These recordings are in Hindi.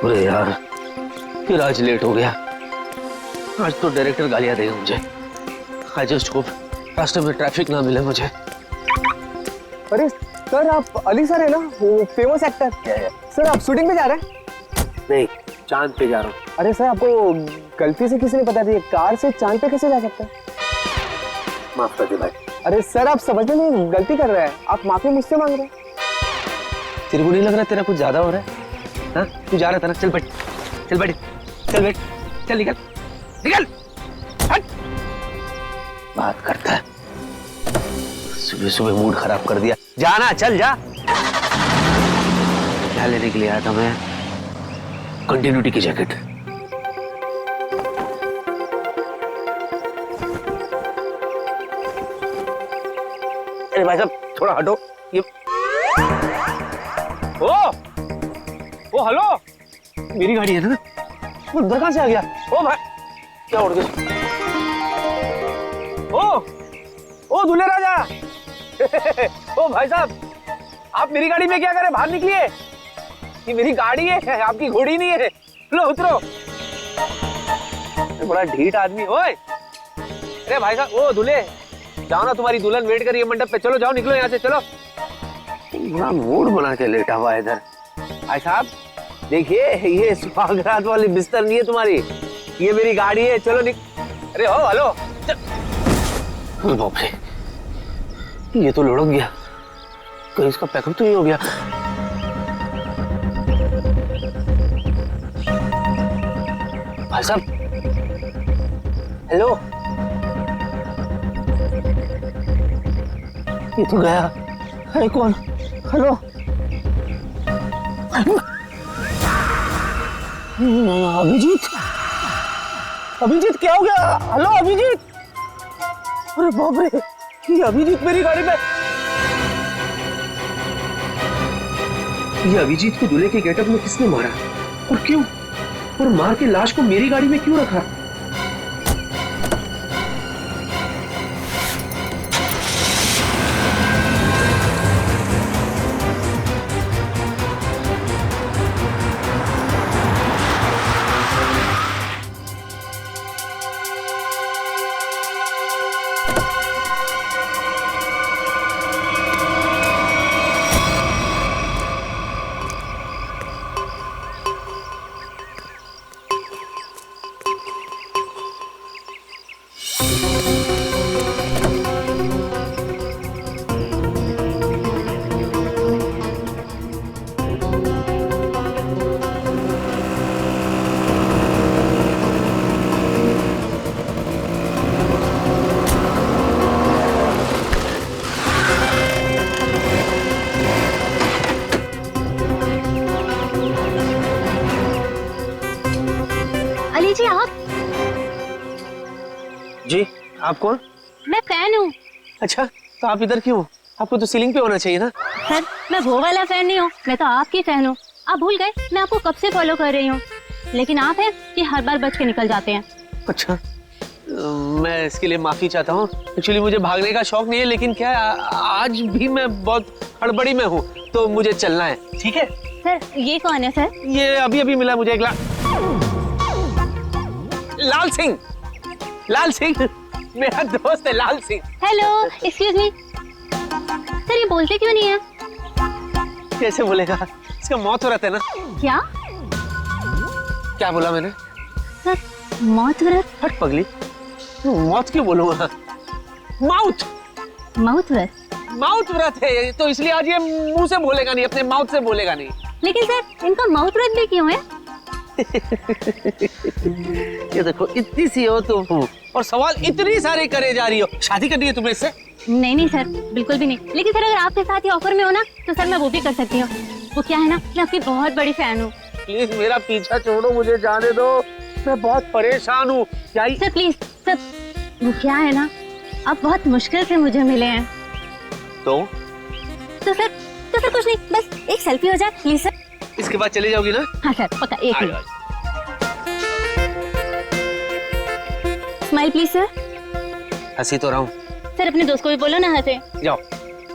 अरे यार, फिर आज लेट हो गया। आज तो डायरेक्टर गालियां देगा मुझे। आई जस्ट होप रास्ते में ट्रैफिक ना मिले मुझे। अरे सर, आप अली सर है ना, वो फेमस एक्टर। सर आप शूटिंग पे जा रहे हैं? नहीं, चांद पे जा रहा हूँ। अरे सर, आपको गलती से किसी ने बता दिया, कार से चांद पे कैसे जा सकते हैं? माफ कर दे भाई। अरे सर, आप समझने में गलती कर रहे हैं, आप माफी मुझसे मांग रहे हैं। तेरे को नहीं लग रहा तेरा कुछ ज्यादा हो रहा है? हाँ, तू जा रहा था ना, चल बैठ, चल बैठ, चल बैठ, चल निकल, निकल, हट। बात करता है, सुबह सुबह मूड खराब कर दिया। जाना, चल जा। क्या लेने के लिए आया था मैं? कंटिन्यूटी की जैकेट। अरे भाई साहब, थोड़ा हटो। ये ओ हेलो, मेरी गाड़ी है ना? वो उधर कहां से आ गया? ओ भाई, क्या उड़ गया? ओ दूल्हे राजा। ओ भाई साहब, आप मेरी गाड़ी में क्या कर रहे? बाहर निकलिए, ये मेरी गाड़ी है, आपकी घोड़ी नहीं है। लो उतरो। बड़ा ढीठ आदमी। ओए, अरे भाई साहब, ओ दूल्हे, जाओ ना, तुम्हारी दुल्हन वेट कर रही है मंडप पे। चलो जाओ, निकलो यहाँ से, चलो। बड़ा मूड बना के लेटा हुआ है इधर। भाई साहब देखिए, ये सुहागरात वाली बिस्तर नहीं है तुम्हारी, ये मेरी गाड़ी है। चलो अरे हो, हेलो। बाप रे, ये तो लुढ़क गया, कहीं इसका पैकअप तो नहीं हो गया। भाई साहब, हेलो, ये तो गया। अरे कौन? हेलो, अभिजीत, अभिजीत क्या हो गया? हेलो अभिजीत। अरे बाप रे, ये अभिजीत मेरी गाड़ी में। ये अभिजीत को दूल्हे के गेटअप में किसने मारा और क्यों? और मार के लाश को मेरी गाड़ी में क्यों रखा? जी आप? जी, आप कौन? मैं फैन हूँ। अच्छा, तो आप इधर क्यों? आपको तो सीलिंग पे होना चाहिए ना। सर, मैं वो वाला फैन नहीं हूँ, मैं तो आपकी फैन हूँ। आप भूल गए, मैं आपको कब से फॉलो कर रही हूँ, लेकिन आप हैं कि हर बार बच के निकल जाते हैं। अच्छा, मैं इसके लिए माफी चाहता हूँ। एक्चुअली मुझे भागने का शौक नहीं है, लेकिन क्या है, आज भी मैं बहुत हड़बड़ी में हूँ, तो मुझे चलना है। ठीक है सर, ये कौन है सर? ये अभी अभी मिला मुझे एक लाल सिंह। लाल सिंह मेरा दोस्त है, Lal Singh. Hello, excuse me. Sir, ये बोलते क्यों नहीं है? कैसे बोलेगा, इसका मौत हो रहा था ना। क्या क्या बोला मैंने? सर, मौत व्रत? हट पगली, मौत क्यों बोलूंगा? माउथ माउथ व्रत? माउथ व्रत है, तो इसलिए आज ये मुंह से बोलेगा नहीं, अपने माउथ से बोलेगा नहीं। लेकिन सर, इनका माउथ व्रत भी क्यों है? ये देखो, इतनी सी हो तुम और सवाल इतनी सारे करे जा रही हो। शादी करनी है तुम्हें इससे? नहीं नहीं सर, बिल्कुल भी नहीं। लेकिन सर, अगर आपके साथ ये ऑफर में हो ना, तो सर मैं वो भी कर सकती हूँ। वो क्या है ना, मैं आपकी बहुत बड़ी फैन हूँ। प्लीज मेरा पीछा छोड़ो, मुझे जाने दो, मैं बहुत परेशान हूँ। सर प्लीज सर, वो क्या है ना, आप बहुत मुश्किल से मुझे मिले हैं। तो सर कुछ नहीं, बस एक सेल्फी हो जाए प्लीज सर। इसके बाद चले जाओगी ना? हाँ सर, पक्का, एक मिनट। Smile please sir. हंसी तो रहा हूँ। सर, अपने दोस्त को भी बोलो ना हंसे। जाओ,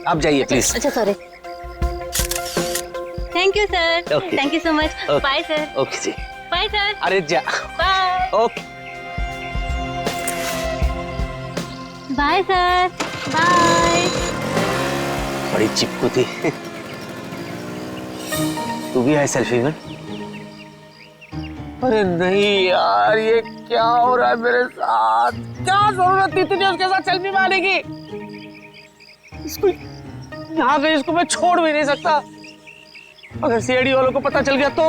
आप जाइए प्लीज। अच्छा sorry, thank thank you sir, Okay. Thank you so much. Okay. Bye sir. Okay जी। Bye sir. अरे जा। Bye. Okay. Bye sir. Bye. बड़ी चिपकू थी। तू भी है सेल्फी में? अरे नहीं यार, ये क्या हो रहा है मेरे साथ? क्या जरूरत थी तुझे उसके साथ सेल्फी मारने की? इसको यहाँ पे इसको मैं छोड़ भी नहीं सकता। अगर सीआईडी वालों को पता चल गया तो?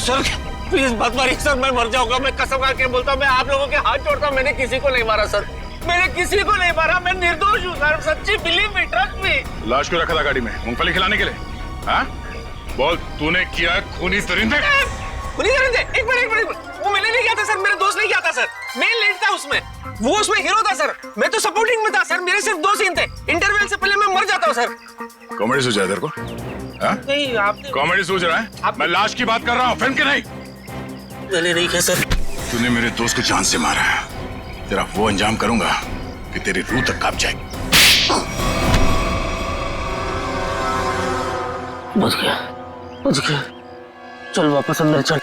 सर प्लीज मत मारिए सर, मैं मर जाऊंगा। मैं कसम खा के बोलता हूँ, मैं आप लोगों के हाथ जोड़ता हूँ, मैंने किसी को नहीं मारा सर। मैंने किसी को नहीं मारा, मैं निर्दोष हूँ सर। सच्ची बिलीव मी, ट्रस्ट मी। लाश क्यों रखा था गाड़ी में? मूंगफली खिलाने के लिए? हाँ? बोल, तूने किया है खूनी सरिंदे? खूनी सरिंदे? एक मिनट, वो मैंने नहीं किया था सर, मेरे दोस्त ने किया था सर। मैं लीड था उसमें, वो उसमें हीरो था सर, मैं तो सपोर्टिंग में था सर। मेरे सिर्फ 2 सीन थे, इंटरवल से पहले मैं मर जाता हूँ सर। कॉमेडी सोच रहा है तेरे को? हाँ? नहीं आपने कॉमेडी सोच रहा है? मैं लाश की बात कर रहा हूँ, फिल्म की नहीं। मैंने नहीं किया सर। तूने मेरे दोस्त को जान से मारा है। तेरा वो अंजाम करूंगा कि तेरी रूह तक कांप जाएगी। बच गया। चल वापस अंदर चल।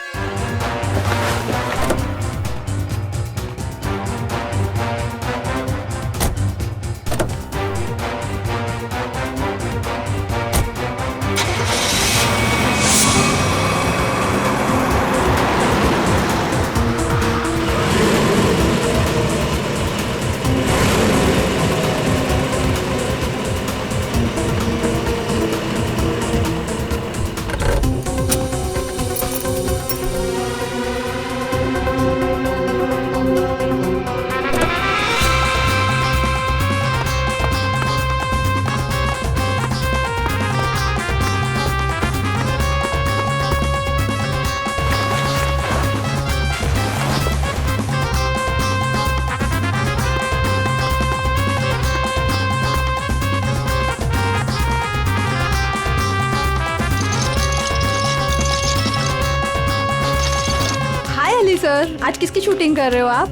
सर, आज किसकी शूटिंग कर रहे हो आप?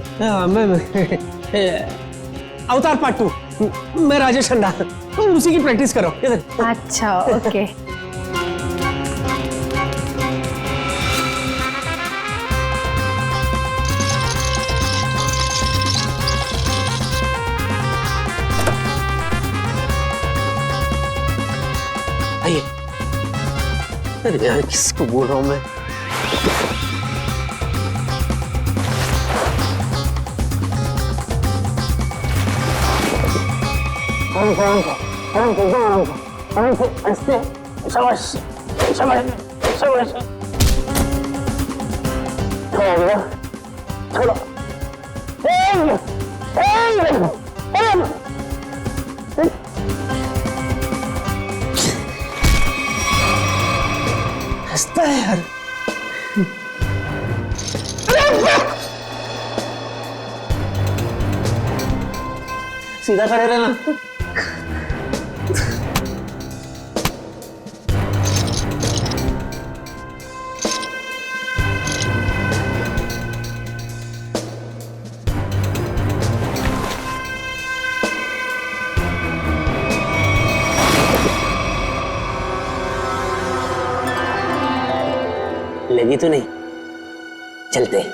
मैं अवतार पार्ट 2। मैं राजेश खन्ना, उसी की प्रैक्टिस करो। अच्छा, ओके। आइए। अरे यार, किसको बोल रहा हूँ मैं? हंसता है यार। सीधा खड़े रहना। लगी तो नहीं? चलते हैं।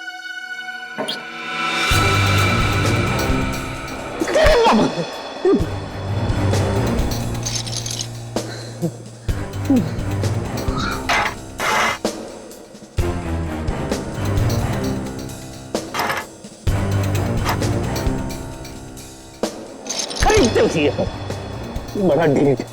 खरीदते उसी है बड़ा ढीठ।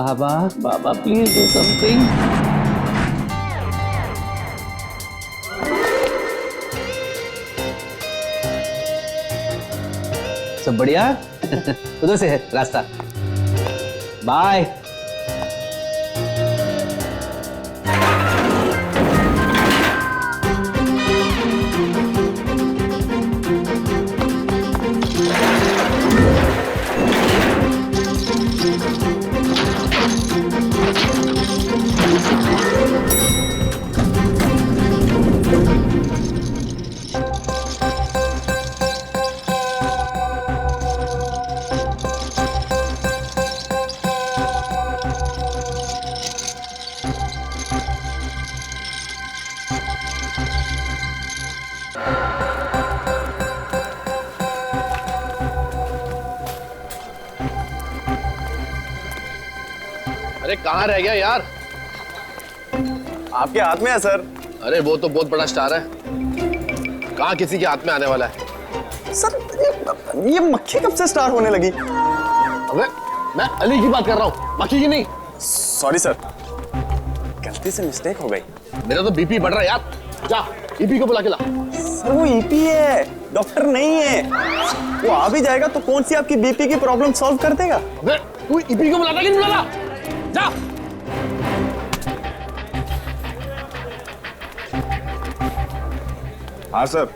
बाबा प्लीज डू समथिंग। सब बढ़िया? उधर से है रास्ता। बाय। अरे कहाँ रह गया यार? आपके हाथ में है सर। अरे वो तो बहुत बड़ा स्टार है, कहाँ किसी के हाथ में आने वाला है? सर ये मक्खी कब से स्टार होने लगी? अबे मैं अली की बात कर रहा हूँ, मक्खी की नहीं। सॉरी सर, गलती से मिस्टेक हो गई। मेरा तो बीपी बढ़ रहा है यार, जा ईपी को बुला के ला। सर वो ईपी है, डॉक्टर नहीं है। वो आ भी जाएगा तो कौन सी आपकी बीपी की प्रॉब्लम सॉल्व कर देगा? अबे तू ईपी को बुलाता कि नहीं बुलाता? जा। हाँ सर।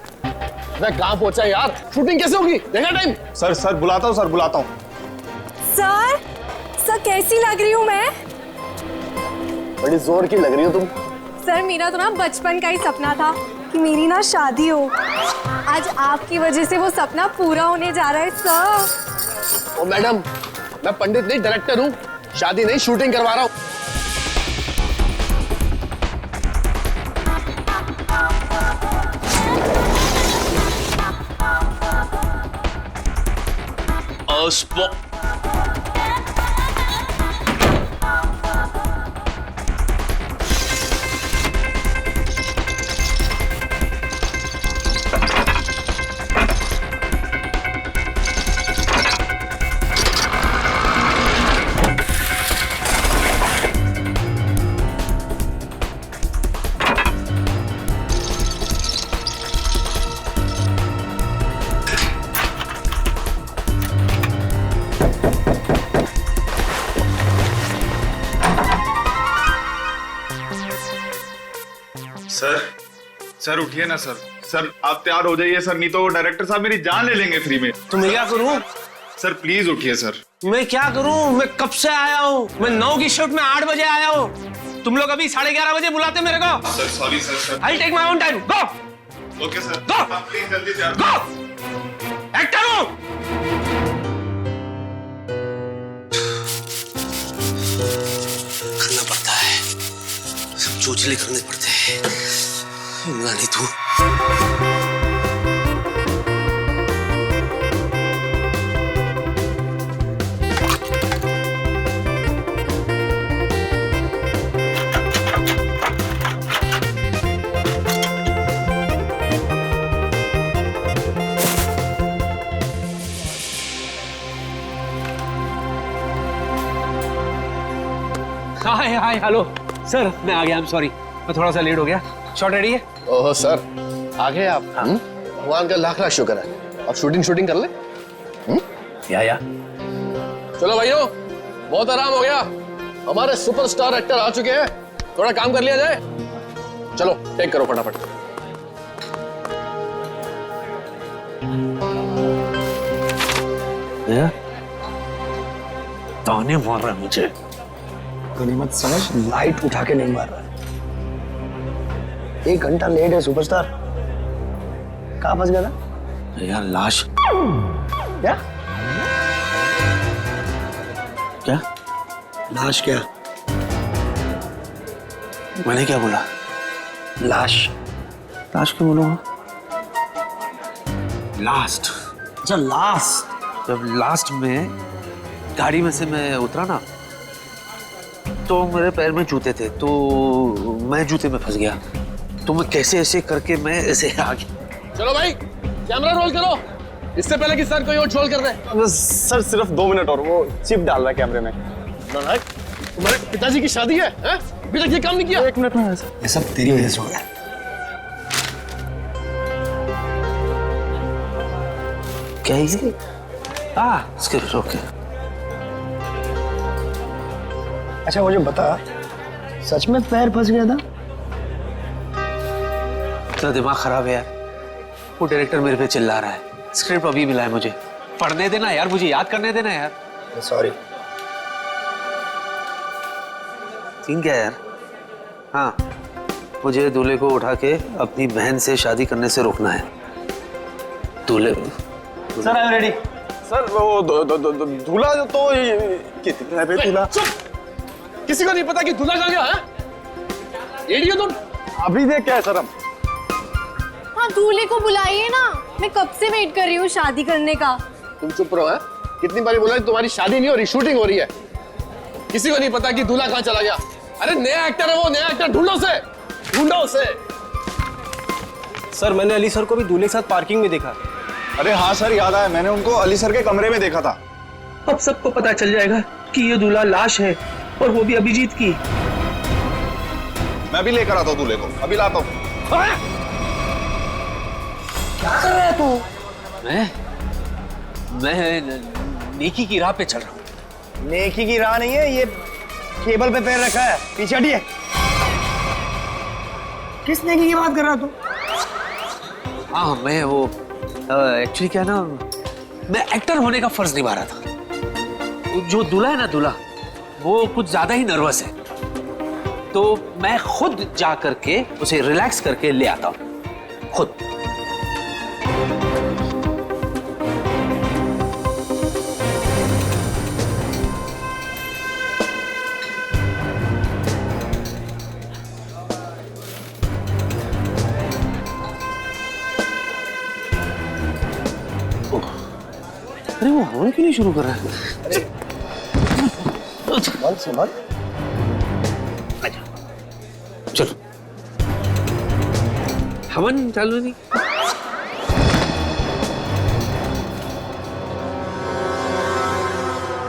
मैं कहाँ पहुंचा यार? शूटिंग कैसे होगी? देखा टाइम? सर बुलाता हूँ, सर बुलाता हूँ। सर कैसी लग रही हूँ मैं? बड़ी जोर की लग रही हो तुम। सर मेरा तो ना बचपन का ही सपना था कि मेरी ना शादी हो। आज आपकी वजह से वो सपना पूरा होने जा रहा है सर। ओ मैडम, मैं पंडित नहीं डायरेक्टर हूँ, शादी नहीं शूटिंग करवा रहा हूँ। सर उठिए ना सर। सर आप तैयार हो जाइए सर, नहीं तो डायरेक्टर साहब मेरी जान ले लेंगे फ्री में। तो मैं क्या करूं? सर प्लीज उठिए सर। मैं क्या करूं? मैं कब से आया हूं? मैं 9 की शिफ्ट में 8 बजे आया हूं। तुम लोग अभी 11:30 बजे बुलाते मेरे को। Sir sorry sir. I take my own time. Go. Okay sir. Go! आप प्लीज जल्दी तैयार गो। एक्टर हूं। करना पड़ता है, सब चोचले करने पड़ते हैं। नहीं तू हाय हेलो सर, मैं आ गया। आई एम सॉरी, मैं थोड़ा सा लेट हो गया। शॉट रेडी है? ओह सर, आ गए आप? भगवान का लाख लाख शुक्र है। अब शूटिंग कर ले। या चलो भाइयों, बहुत आराम हो गया, हमारे सुपरस्टार एक्टर आ चुके हैं, थोड़ा काम कर लिया जाए। चलो टेक करो फटाफट। ताने मार रहा है मुझे। गनीमत समझ, लाइट उठा के नहीं मार रहा। 1 घंटा लेट है सुपरस्टार। कहाँ फंस गया था यार? लाश। क्या क्या? लाश? क्या मैंने क्या बोला? लाश? लाश क्यों बोलूंगा? लास्ट। अच्छा लास्ट। जब लास्ट में गाड़ी में से मैं उतरा ना, तो मेरे पैर में जूते थे, तो मैं जूते में फंस गया। तो मैं कैसे ऐसे करके मैं ऐसे आ गया। चलो भाई कैमरा रोल करो, इससे पहले कि सर कोई और ट्रोल कर दे। सर सिर्फ 2 मिनट और, वो चिप डाल रहा है कैमरे में। नालायक, तुम्हारे पिताजी की शादी है? अभी तक ये काम नहीं किया। 1 मिनट में है सर। ये सब तेरी वजह से हो रहा है। क्या है ये? स्क्रिप्ट। ओके। अच्छा मुझे बता, सच में पैर फंस गया था? इतना दिमाग खराब है यार। वो डायरेक्टर मेरे पे चिल्ला रहा है। स्क्रिप्ट अभी मिला है मुझे, पढ़ने देना यार, मुझे याद करने देना यार। सॉरी। सीन क्या है यार? हाँ, मुझे दूल्हे को उठा के अपनी बहन से शादी करने से रोकना है। दूल्हे sir I am ready. Sir वो दूल्हा जो तो कितने है दूल्हा? किसी को नहीं पता कि दूल्हा कहाँ गया है? एडियो तुम। अभी देख क्या है सर? हम हाँ दूल्हे को बुलाइए ना, मैं कब से वेट कर रही हूँ शादी करने का। तुम चुप रहो। है कितनी बारी बोला तुम्हारी शादी नहीं हो रही, शूटिंग हो रही है। किसी को नहीं पता कि दूल्हा कहाँ चला गया। अरे नया एक्टर है वो, नया एक्टर ढूंढो उसे, ढूंढो उसे। सर मैंने अली सर को भी दूल्हे के साथ पार्किंग में देखा। अरे हाँ सर, याद आया, मैंने उनको अली सर के कमरे में देखा था। अब सबको पता चल जाएगा कि ये दूल्हा लाश है, और वो भी अभिजीत की। मैं भी लेकर आता हूँ दूल्हे को, अभी लाता हूँ। क्या कर रहा है तू? मैं नेकी की राह पे चल रहा हूँ। नेकी की राह नहीं है, ये केबल पे पैर रखा है, पीछे हटिए। किस नेकी की बात कर रहा तू? हाँ मैं वो एक्चुअली क्या ना, मैं एक्टर होने का फर्ज निभा रहा था। जो दूल्हा है ना, दूल्हा वो कुछ ज्यादा ही नर्वस है, तो मैं खुद जा करके उसे रिलैक्स करके ले आता हूँ खुद। अरे वो हवन क्यों नहीं शुरू कर रहा है? संभल। चलो, हवन चालू नहीं।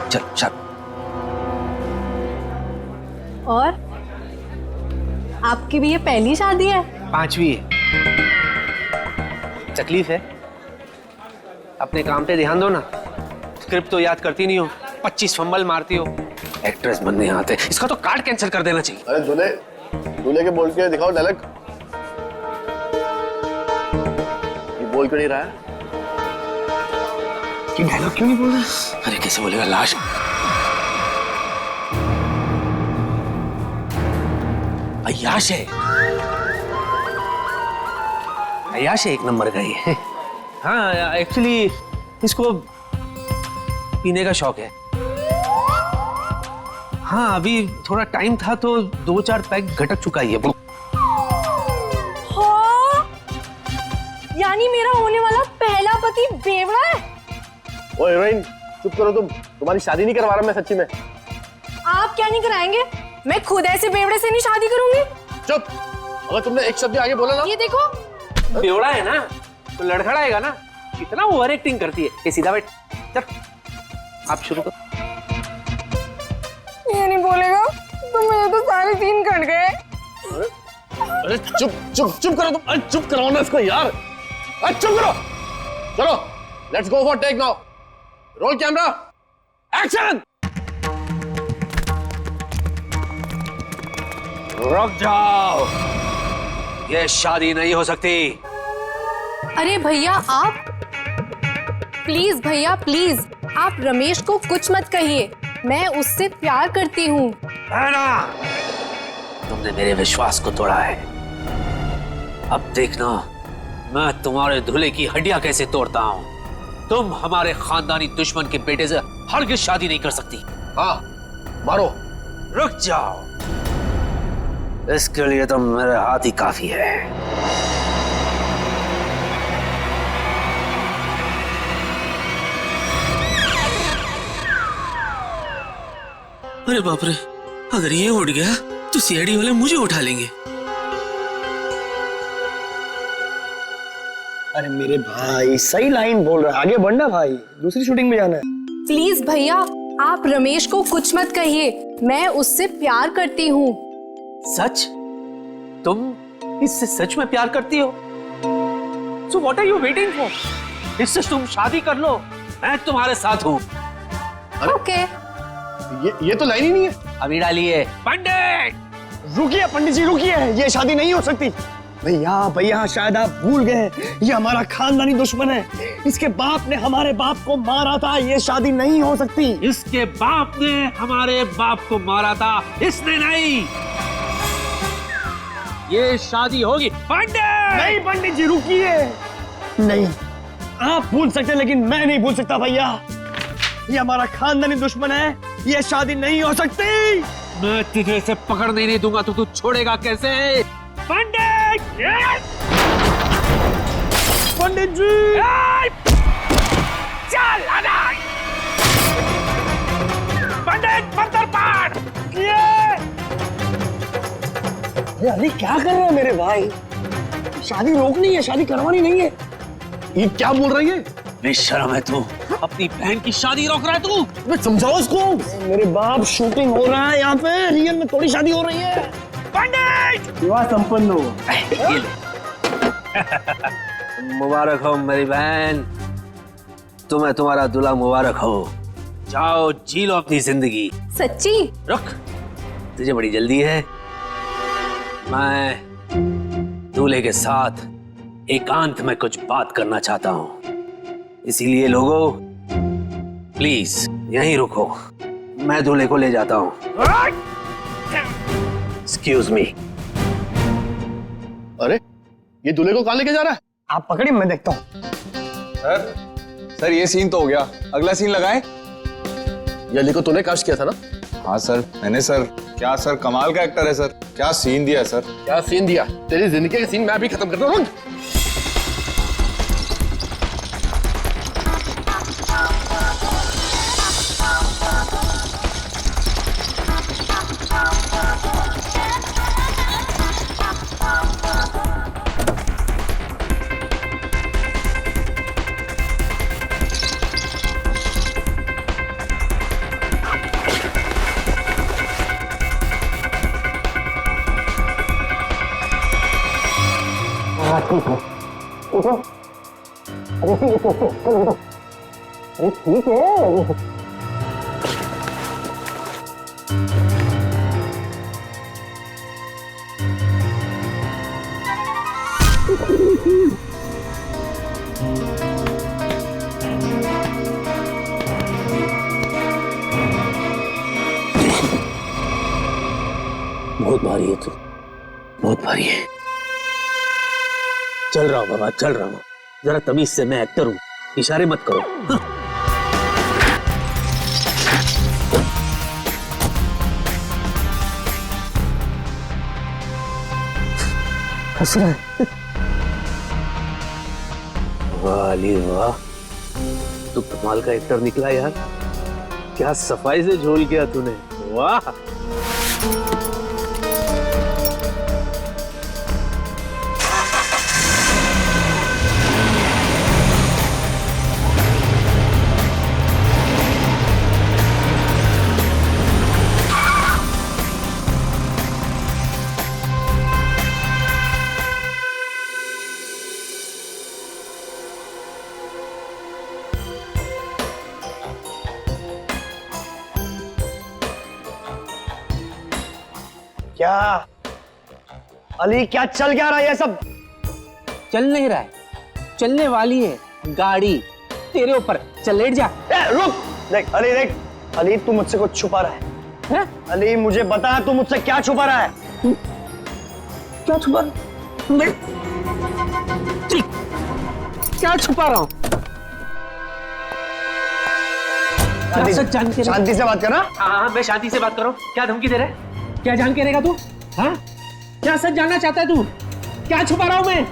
चल चल। और आपकी भी ये पहली शादी है? 5वीं है। तकलीफ है, अपने काम पे ध्यान दो ना। स्क्रिप्ट तो याद करती नहीं हो, 25 फंबल मारती हो, एक्ट्रेस बनने आते। इसका तो कार्ड कैंसिल कर देना चाहिए। अरे दूल्हे, दूल्हे के बोल के दिखाओ डायलॉग। ये बोल क्यों नहीं रहा है? कि डायलॉग क्यों नहीं बोल रहा? अरे कैसे बोलेगा, लाश। अय्याश है, अय्याश है, एक नंबर का ही। हाँ एक्चुअली इसको पीने का शौक है। हाँ अभी थोड़ा टाइम था तो 2-4 पैक घटक चुका ही है। हाँ, यानी मेरा होने वाला पहला पति बेवड़ा है। ओ हीरोइन, चुप करो तुम, तुम्हारी शादी नहीं करवा रहा मैं सच्ची में। आप क्या नहीं कराएंगे? मैं खुद ऐसे बेवड़े से नहीं शादी करूंगी। चुप, अगर तुमने एक शब्द आगे बोला ना। ये देखो, बेवड़ा है ना तो लड़खड़ाएगा ना। कितना ओवर एक्टिंग करती है। ये सीधा बैठ, चल आप शुरू करो। ये नहीं बोलेगा तो मेरे तो सारे सीन कट गए। अरे चुप चुप चुप करो तुम, अरे चुप कराओ ना इसको यार, अरे चुप करो। चलो let's go for take now, roll camera, action. रुक जाओ, ये शादी नहीं हो सकती। अरे भैया आप प्लीज, भैया प्लीज, आप रमेश को कुछ मत कहिए, मैं उससे प्यार करती हूँ। है ना, तुमने मेरे विश्वास को तोड़ा है। अब देखना मैं तुम्हारे दूल्हे की हड्डियां कैसे तोड़ता हूँ। तुम हमारे खानदानी दुश्मन के बेटे से हरगिज शादी नहीं कर सकती। हाँ मारो। रुक जाओ, इसके लिए तो मेरे हाथ ही काफी है। अरे बाप रे, अगर ये उठ गया तो सीआईडी वाले मुझे उठा लेंगे। अरे मेरे भाई सही लाइन बोल रहा है, आगे बढ़ना भाई, दूसरी शूटिंग में जाना है। प्लीज भैया आप रमेश को कुछ मत कहिए, मैं उससे प्यार करती हूँ। सच? तुम इससे सच में प्यार करती हो? So what are you waiting for? इससे तुम शादी कर लो, मैं तुम्हारे साथ हूँ। ओके। ये तो लाइन ही नहीं है। अभी डाली है। पंडित रुकिए पंडित जी, रुकिए, ये शादी नहीं हो सकती। भैया भैया शायद आप भूल गए, ये हमारा खानदानी दुश्मन है। इसके बाप ने हमारे बाप को मारा था, ये शादी नहीं हो सकती। इसके बाप ने हमारे बाप को मारा था, इसने नहीं। ये शादी होगी। पंडित नहीं पंडित जी रुकिए, नहीं आप भूल सकते लेकिन मैं नहीं भूल सकता भैया, ये हमारा खानदानी दुश्मन है, ये शादी नहीं हो सकती। मैं तुझे इसे पकड़ने नहीं दूंगा तो तू छोड़ेगा कैसे? पंडित! पंडित जी! चल आना! पंडित! पंडित मंत्र पाठ। अरे अली क्या कर रहे हैं मेरे भाई? शादी रोकनी है, शादी करवानी नहीं है। ये क्या बोल रही है? बेशर्म है तू, अपनी बहन की शादी रोक रहा है तू। मैं समझाओ इसको। मेरे बाप, शूटिंग हो रहा है यहाँ पे, रियल में थोड़ी शादी हो रही है। पंडित विवाह संपन्न हो। ये ले। मुबारक हो मेरी बहन, तुम्हें तुम्हारा दूल्हा मुबारक हो। जाओ जी लो अपनी जिंदगी। सच्ची? रुक, तुझे बड़ी जल्दी है। मैं दूल्हे के साथ एकांत में कुछ बात करना चाहता हूँ, इसीलिए लोगों प्लीज यहीं रुको, मैं दूल्हे को ले जाता हूँ। Excuse me. अरे ये दूल्हे को कहाँ लेके जा रहा है? आप पकड़िए, मैं देखता हूँ। सर ये सीन तो हो गया, अगला सीन लगाए। ये अली को तूने कास्ट किया था ना? हाँ सर मैंने सर। क्या सर कमाल का एक्टर है सर, क्या सीन दिया सर। क्या सीन दिया? तेरी जिंदगी का सीन मैं अभी खत्म करता हूँ। अरे ठीक है। बहुत भारी है तू, बहुत भारी है। चल रहा हूँ बाबा, चल रहा हूँ। जरा तमीज से, मैं एक्टर हूँ, इशारे मत करो। हाँ। हंस रहा है। वाह अली वाह, तू कमाल का एक्टर निकला यार। क्या सफाई से झोल किया तूने, वाह। क्या अली, क्या चल क्या रहा है ये सब? चल नहीं रहा है, चलने वाली है गाड़ी तेरे ऊपर। चल लेट जा। रुक, देख अली, देख अली, तू मुझसे कुछ छुपा रहा है। अली मुझे बता, तू मुझसे क्या छुपा रहा है? क्या छुपा? मैं क्या छुपा रहा हूँ? शांति से बात करना। हाँ मैं शांति से बात कर रहा हूँ। क्या धमकी दे रहा है? क्या जान के रहेगा तू? हाँ क्या सच जानना चाहता है तू? क्या छुपा रहा हूँ मैं?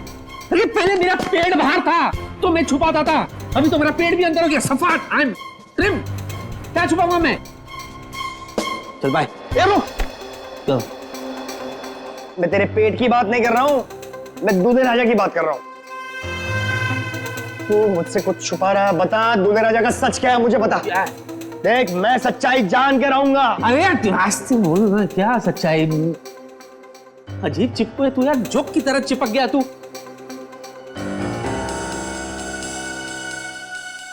अरे पहले मेरा पेट बाहर था तो मैं छुपाता था, अभी तो मेरा पेट भी अंदर हो गया। सफाट, आई एम ट्रिम। क्या छुपाऊंगा मैं? चल बाय। तो मैं तेरे पेट की बात नहीं कर रहा हूँ, मैं दूल्हे राजा की बात कर रहा हूँ। तू मुझसे कुछ छुपा रहा है, बता दूल्हे राजा का सच क्या है, मुझे बता। क्या? देख मैं सच्चाई जान के रहूंगा। अरे रास्ते बोल ना, क्या सच्चाई? अजीब चिपको है तू यार, जोक की तरह चिपक गया तू।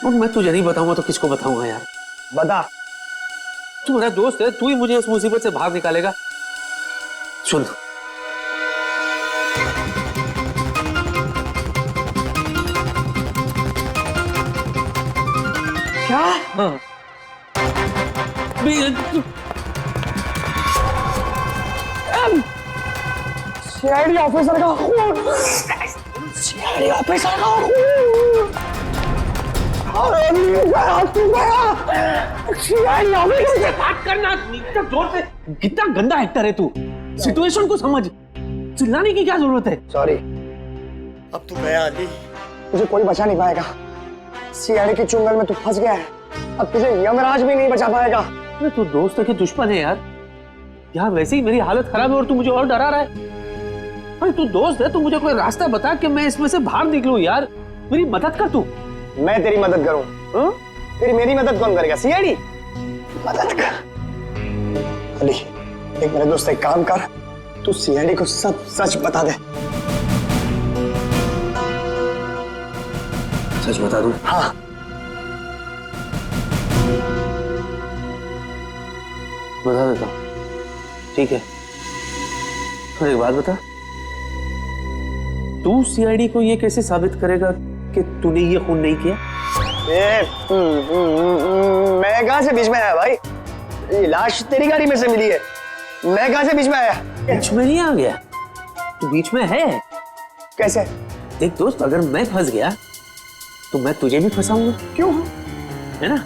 और मैं तुझे नहीं बताऊंगा तो किसको बताऊंगा यार? बता। तू मेरा दोस्त है, तू ही मुझे इस मुसीबत से बाहर निकालेगा। सुन, क्या? हाँ सीआईडी ऑफिसर का खून, सीआईडी ऑफिसर का खून। अरे सीआईडी ऑफिसर से बात करना इतना जोर से। कितना गंदा एक्टर है तू, सिचुएशन को समझ। चिल्लाने की क्या जरूरत है? सॉरी, अब तू गया अली, तुझे कोई बचा नहीं पाएगा। सीआईडी के चुंगल में तू फंस गया है, अब तुझे यमराज भी नहीं बचा पाएगा। अरे तू दोस्त है कि दुश्मन है यार? यार वैसे ही मेरी हालत खराब है और तू मुझे और डरा रहा है। अरे तू दोस्त है, तू मुझे कोई रास्ता बता कि मैं इसमें से बाहर निकलूं यार। मेरी मदद कर तू। मैं तेरी मदद करूं? तेरी मेरी मदद कौन करेगा? सीआईडी मदद कर। अली एक मेरे दोस्त, एक काम कर, तू सीआईडी को सब सच बता दे। सच बता दूं? हाँ। बता देता हूं, ठीक है। फिर एक बात बता, तू सीआईडी को ये कैसे साबित करेगा कि तूने ये खून नहीं किया? मैं कहां से बीच में आया भाई? ये लाश तेरी गाड़ी में से मिली है, मैं कहां से बीच में आया? बीच में नहीं आ गया, तू बीच में है। कैसे? देख दोस्त, अगर मैं फंस गया तो मैं तुझे भी फंसाऊंगा। क्यों? है ना?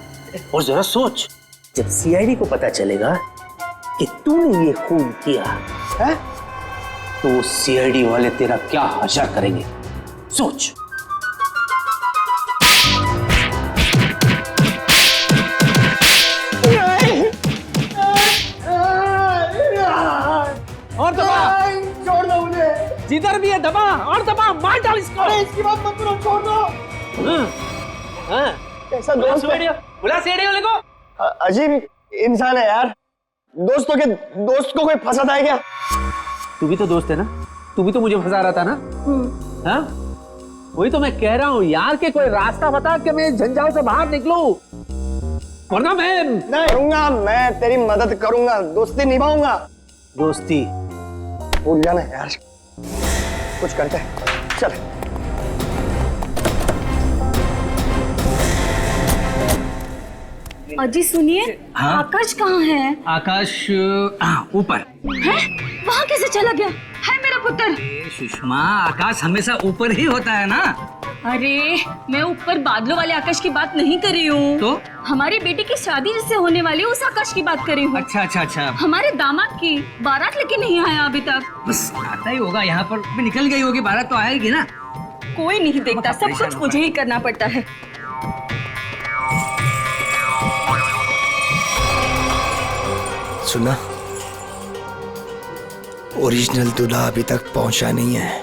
और जरा सोच, जब सीआईडी को पता चलेगा कि तूने ये खून किया है, तो सीआईडी वाले तेरा क्या हाशर करेंगे, सोच। और दबा, छोड़ दो मुझे। जिधर भी है दबा, और दबा, मार डाल इसको। अरे इसकी बात मत करो, छोड़ दो। कैसा दोस्त है? बुला सीआईडी वाले को। अजीब इंसान है यार। दोस्त को कोई फंसाता है क्या? तू भी तो दोस्त है ना, तू भी तो मुझे फंसा रहा था ना। हाँ, वही तो मैं कह रहा हूँ यार कि कोई रास्ता बता कि मैं झंझाव से बाहर निकलूं, वरना मैं नहीं करूंगा। मैं तेरी मदद करूंगा, दोस्ती निभाऊंगा। दोस्ती भूल जाना यार, कुछ करते हैं, चल। अजी सुनिए, आकाश कहाँ है? आकाश ऊपर है? वहाँ कैसे चला गया? है मेरा पुत्र। सुषमा, आकाश हमेशा ऊपर ही होता है ना। अरे मैं ऊपर बादलों वाले आकाश की बात नहीं कर रही हूँ, तो हमारी बेटी की शादी जिससे होने वाली है उस आकाश की बात कर रही हूँ। अच्छा अच्छा अच्छा, हमारे दामाद की बारात लेके नहीं आया अभी तक। बस आता ही होगा यहाँ पर, भी निकल गई होगी, बारात तो आएगी ना। कोई नहीं देखता, सब कुछ मुझे ही करना पड़ता है। सुना, ओरिजिनल दूल्हा अभी तक पहुंचा नहीं है।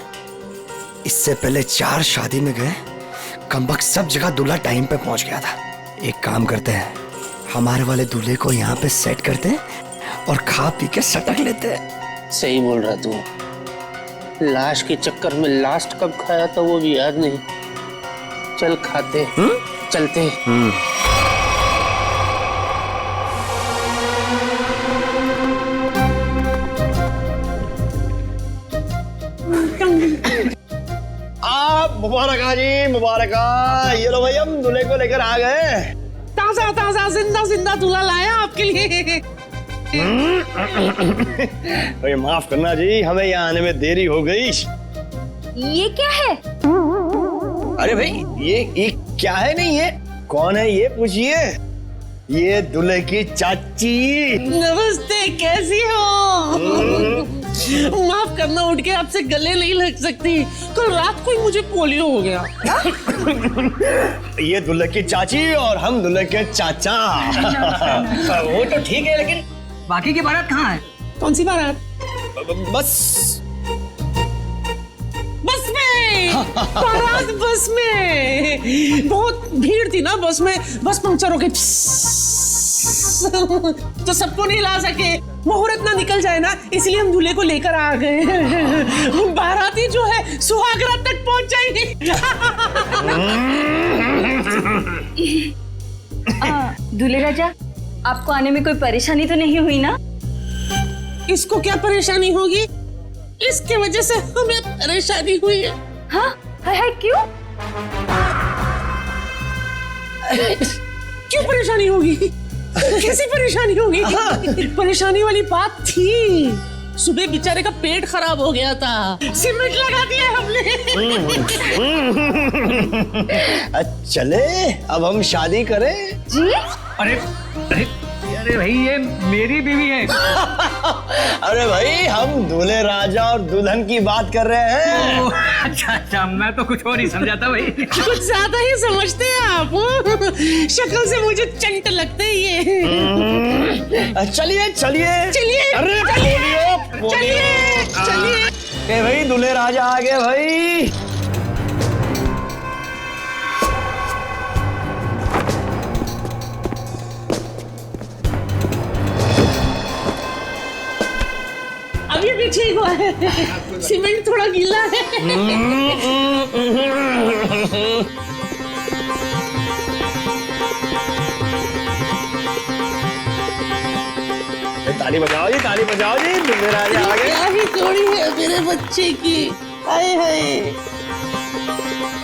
इससे पहले 4 शादी में गए, कमबख्त सब जगह दूल्हा टाइम पे पहुंच गया था। एक काम करते हैं, हमारे वाले दूल्हे को यहाँ पे सेट करते हैं और खा पी के सटक लेते हैं। सही बोल रहा तू। लाश के चक्कर में लास्ट कब खाया था वो भी याद नहीं। चल खाते, चलते। मुबारक जी, मुबारक। ये लो भाई, हम दूल्हे को लेकर आ गए। ताजा ताजा जिंदा जिंदा दूल्हा लाया आपके लिए। तो माफ करना जी, हमें यहाँ आने में देरी हो गई। ये क्या है? अरे भाई, ये क्या है? नहीं, ये कौन है ये पूछिए। ये दूल्हे की चाची। नमस्ते, कैसी हो? माफ करना, उठ के आपसे गले नहीं लग सकती। कल रात को ही मुझे पोलियो हो गया। ये दूल्हे की चाची और हम दूल्हे के चाचा। वो तो ठीक है, लेकिन बाकी की बारात कहाँ है? कौन सी बारात? बस में। बारात बस में। बहुत भीड़ थी ना बस में, बस पंक्चर हो गई तो सबको नहीं ला सके। मुहूर्त ना निकल जाए ना, इसलिए हम दूल्हे को लेकर आ गए। बाराती जो है सुहागरात तक पहुंच जाएगी। दूल्हे राजा, आपको आने में कोई परेशानी तो नहीं हुई ना? इसको क्या परेशानी होगी? इसके वजह से हमें परेशानी हुई है। हाँ? है क्यों? क्यों परेशानी होगी? कैसी परेशानी होगी? परेशानी वाली बात थी। सुबह बेचारे का पेट खराब हो गया था, सीमेंट लगा दिया हमने। चले अब हम शादी करें? जी? अरे अरे भाई ये मेरी बीवी है। अरे भाई हम दूल्हे राजा और दुल्हन की बात कर रहे हैं। ओह, अच्छा अच्छा, मैं तो कुछ और ही समझा था भाई। कुछ ज्यादा ही समझते हैं आप। शक्ल से मुझे चंट लगते हैं ये। चलिए चलिए चलिए अरे चलिए चलिए। ए भाई दूल्हे राजा आ गए भाई। अभी अभी ठीक हुआ है, सीमेंट थोड़ा गीला है। ताली बजाओ जी, ताली बजाओ जी, दूल्हे राजा आ गए। क्या ही जोड़ी है मेरे बच्चे की। हाय हाय।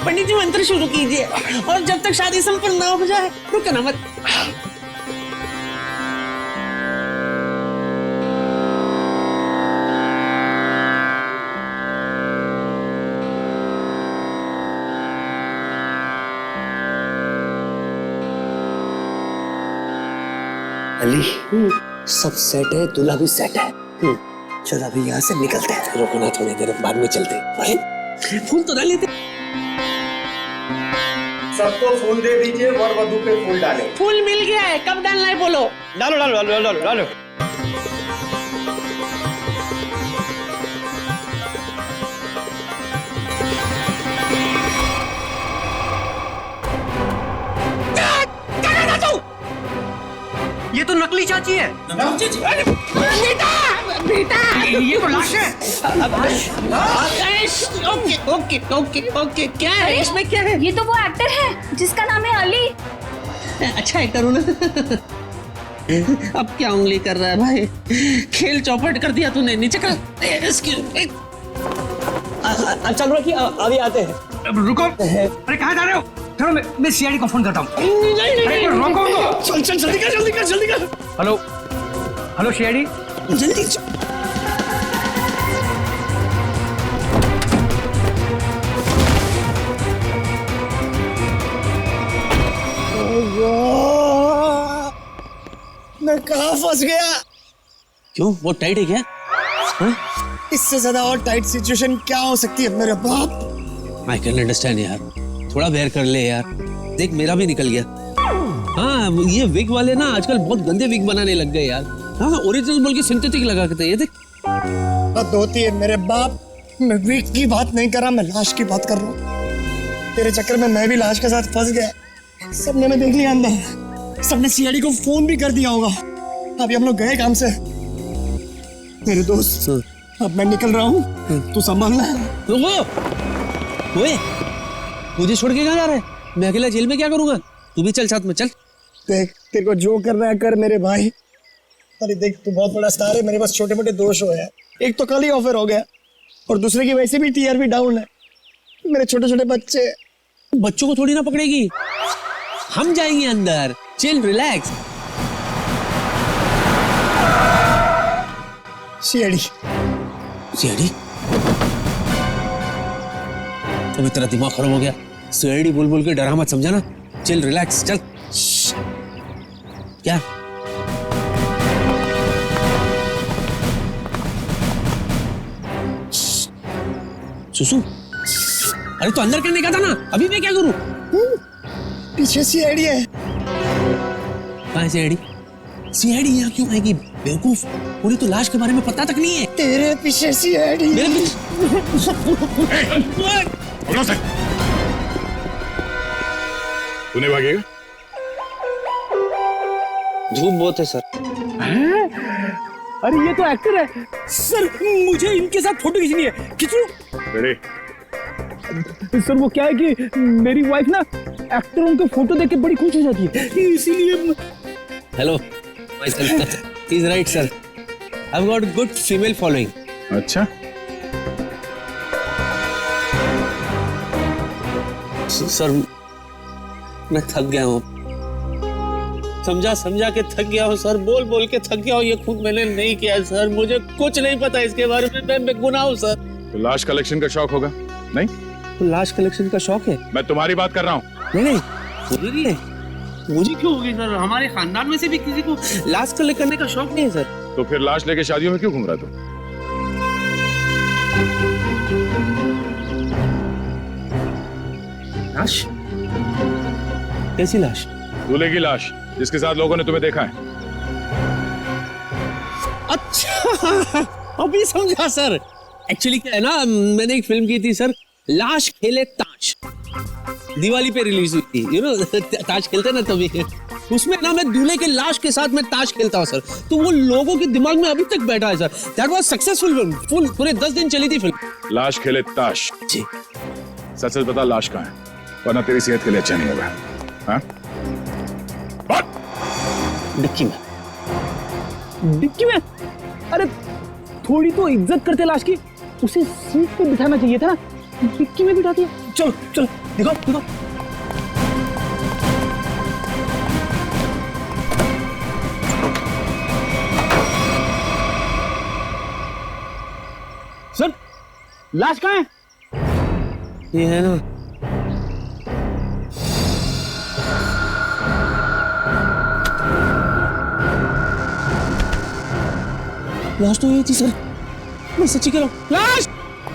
पंडित जी मंत्र शुरू कीजिए और जब तक शादी संपन्न ना हो जाए रुकना मत। अली सब सेट है, दूल्हा भी सेट है। चल अभी यहाँ से निकलते हैं। रुकना थोड़ी देर, बाद में चलते। अरे फूल तो डाल लेते। सबको फूल दे दीजिए, वर वधू पे फूल डालें। फूल मिल गया है, कब डालना है बोलो। डालो डालो डालो डालो डालो। ये तो नकली चाची है। बेटा बेटा ये तो लाश है। Okay okay okay okay. क्या है इसमें, क्या है? ये तो वो एक्टर है जिसका नाम है अली। अच्छा एक्टर हूँ ना। अब क्या उंगली कर रहा है भाई, खेल चौपट कर दिया तूने। नीचे कर। चल रखिए, अभी आते हैं। रुको, अरे कहाँ जा रहे हो? चलो मैं सीआईडी को फोन करता हूँ। अरे रोको उनको। चल चल जल्दी कर जल्दी कर जल्दी कर। Hello hello CID. जल्दी चल। मैं कहाँ फंस गया? क्यों, वो टाइट है क्या? इससे ज्यादा और टाइट सिचुएशन क्या हो सकती है मेरे बाप? I can understand यार, थोड़ा बेयर कर ले यार। देख मेरा भी निकल गया। हाँ ये विग वाले ना आजकल बहुत गंदे विग बनाने लग गए यार। हाँ ओरिजिनल बोल के सिंथेटिक लगा के ये देख। बात होती है मेरे बाप। मैं विग की बात नहीं कर रहा, मैं लाश की बात कर रहा हूँ। तेरे चक्कर में मैं भी लाश के साथ फंस गया। सबने मैं देख लिया अंदर, सबने सीआईडी को फोन भी कर दिया होगा। अभी हम लोग गए काम से। मेरे दोस्त अब मैं निकल रहा हूँ, तू संभालना। ओए मुझे छोड़ के कहाँ जा रहा है? मैं अकेला जेल में क्या करूंगा? तू भी चल साथ में, चल। देख तेरे को जो करना है कर मेरे भाई। अरे देख तू बहुत बड़ा स्टार है, मेरे पास छोटे मोटे दोष हो हैं। एक तो कल ही ऑफर हो गया और दूसरे की वैसे भी टीआरपी डाउन है। मेरे छोटे छोटे बच्चे। बच्चों को थोड़ी ना पकड़ेगी, हम जाएंगे अंदर। Chill relax. CID CID? अभी तेरा दिमाग खराब हो गया। सीआईडी बोल बोल के डरा मत, समझा ना? चिल रिलैक्स चल। क्या सुसु? अरे तो अंदर करने का था ना, अभी मैं क्या करूं? पीछे सीआईडी है। कहाँ है सीआईडी? सीआईडी यहाँ क्यों आएगी बेवकूफ? पूरी तो लाश के बारे में पता तक नहीं है। तेरे पीछे सीआईडी। तूने भागेगा? धूप बहुत है सर। अरे ये तो एक्टर है सर, मुझे इनके साथ फोटो खींचनी है। खींचूं? सर वो क्या है कि मेरी वाइफ ना एक्टरों के फोटो देख के बड़ी खुश हो जाती है, इसीलिए। Hello He's right sir. I've got good female following. अच्छा सर मैं थक गया हूँ, समझा समझा के थक गया हूँ सर, बोल बोल के थक गया हूँ। ये खुद मैंने नहीं किया सर, मुझे कुछ नहीं पता इसके बारे में, मैं बेगुनाह हूँ सर। तो लाश कलेक्शन का शौक होगा नहीं? तो लाश कलेक्शन का शौक है? मैं तुम्हारी बात कर रहा हूँ। नहीं नहीं मुझे नहीं है, मुझे क्यों होगी सर? हमारे खानदान में से भी किसी को लाश कलेक्ट करने का शौक नहीं है सर। तो फिर लाश लेके शादियों में क्यों घूम रहा तू? लाश? कैसी लाश? दूल्हे की लाश, जिसके साथ लोगों ने तुम्हें देखा है। अच्छा, अभी समझा सर। एक्चुअली क्या है ना, मैंने एक फिल्म की थी सर, लाश खेले ताश, दिवाली पे रिलीज हुई थी। यू नो ताश खेलते ना तभी, उसमें ना मैं दूल्हे के लाश के साथ मैं ताश खेलता हूँ सर। तो वो लोगों के दिमाग में अभी तक बैठा है sir. That was successful film, full पूरे 10 दिन चली थी फिल्म। लाश खेले ताश? जी। सच सच बता, लाश कहाँ है, वरना तेरी सेहत के लिए अच्छा नहीं होगा। हाँ? डिक्की में। डिक्की में? अरे थोड़ी तो इज्जत करते लाश की, उसे सीट पे बिठाना चाहिए था ना, डिक्की में बिठा दिया। चलो चलो दिखाओ दिखाओ। सर लाश कहाँ है? ये है ना, लाश तो ये थी सर, मैं सच्ची कह रहा हूँ। लाश!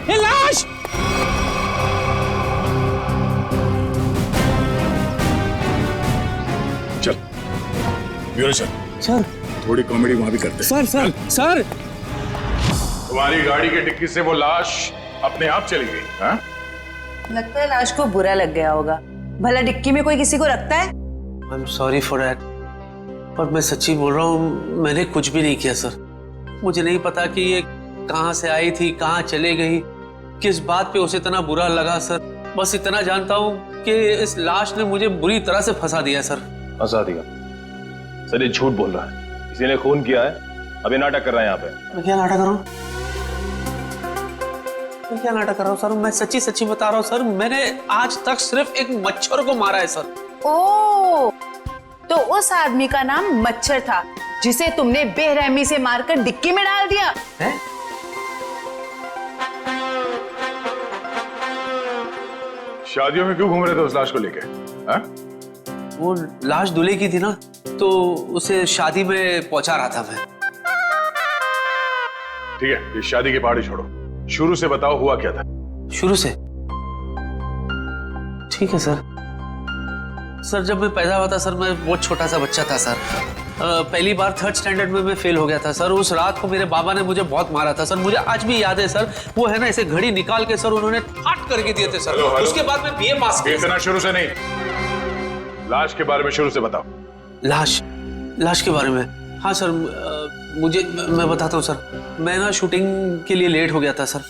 ये लाश! चल ब्यूरो चल। सर थोड़ी कॉमेडी वहां भी करते। सर सर सर, तुम्हारी गाड़ी की डिक्की से वो लाश अपने आप चली गई? हाँ? लगता है लाश को बुरा लग गया होगा। भला डिक्की में कोई किसी को रखता है? I am sorry for that, पर मैं सच्ची बोल रहा हूँ, मैंने कुछ भी नहीं किया सर। मुझे नहीं पता कि ये कहाँ से आई थी, कहाँ चले गई, किस बात पे उसे इतना बुरा लगा सर। बस इतना जानता हूँ कि इस लाश ने मुझे बुरी तरह से फंसा दिया सर। फंसा दिया? सर ये झूठ बोल रहा है, किसी ने खून किया है, अभी नाटक कर रहा है यहाँ पे। मैं क्या नाटक कर रहा हूँ? मैं क्या नाटक कर रहा हूँ सर? मैं सच्ची सच्ची बता रहा हूँ सर, मैंने आज तक सिर्फ एक मच्छर को मारा है सर। ओह, तो उस आदमी का नाम मच्छर था जिसे तुमने बेरहमी से मारकर डिक्की में डाल दिया है? शादियों में क्यों घूम रहे थे उस लाश को लेके? हाँ? वो लाश दूल्हे की थी ना, तो उसे शादी में पहुंचा रहा था मैं। ठीक है, ये शादी की पहाड़ी छोड़ो, शुरू से बताओ हुआ क्या था? शुरू से? ठीक है सर। सर जब मैं पैदा हुआ था सर, मैं बहुत छोटा सा बच्चा था सर। पहली बार 3rd स्टैंडर्ड में मैं फेल हो गया था सर। उस रात को मेरे बाबा ने मुझे बहुत मारा था सर, मुझे आज भी याद है सर। वो है ना, ऐसे घड़ी निकाल के सर उन्होंने फाट करके दिए थे सर। हेलो। उसके बाद मैं बीए पास किया। इतना शुरू से नहीं, लाश के बारे में शुरू से बताओ। लाश के बारे में? हाँ सर, मैं बताता हूँ सर। मैं ना शूटिंग के लिए लेट हो गया था सर।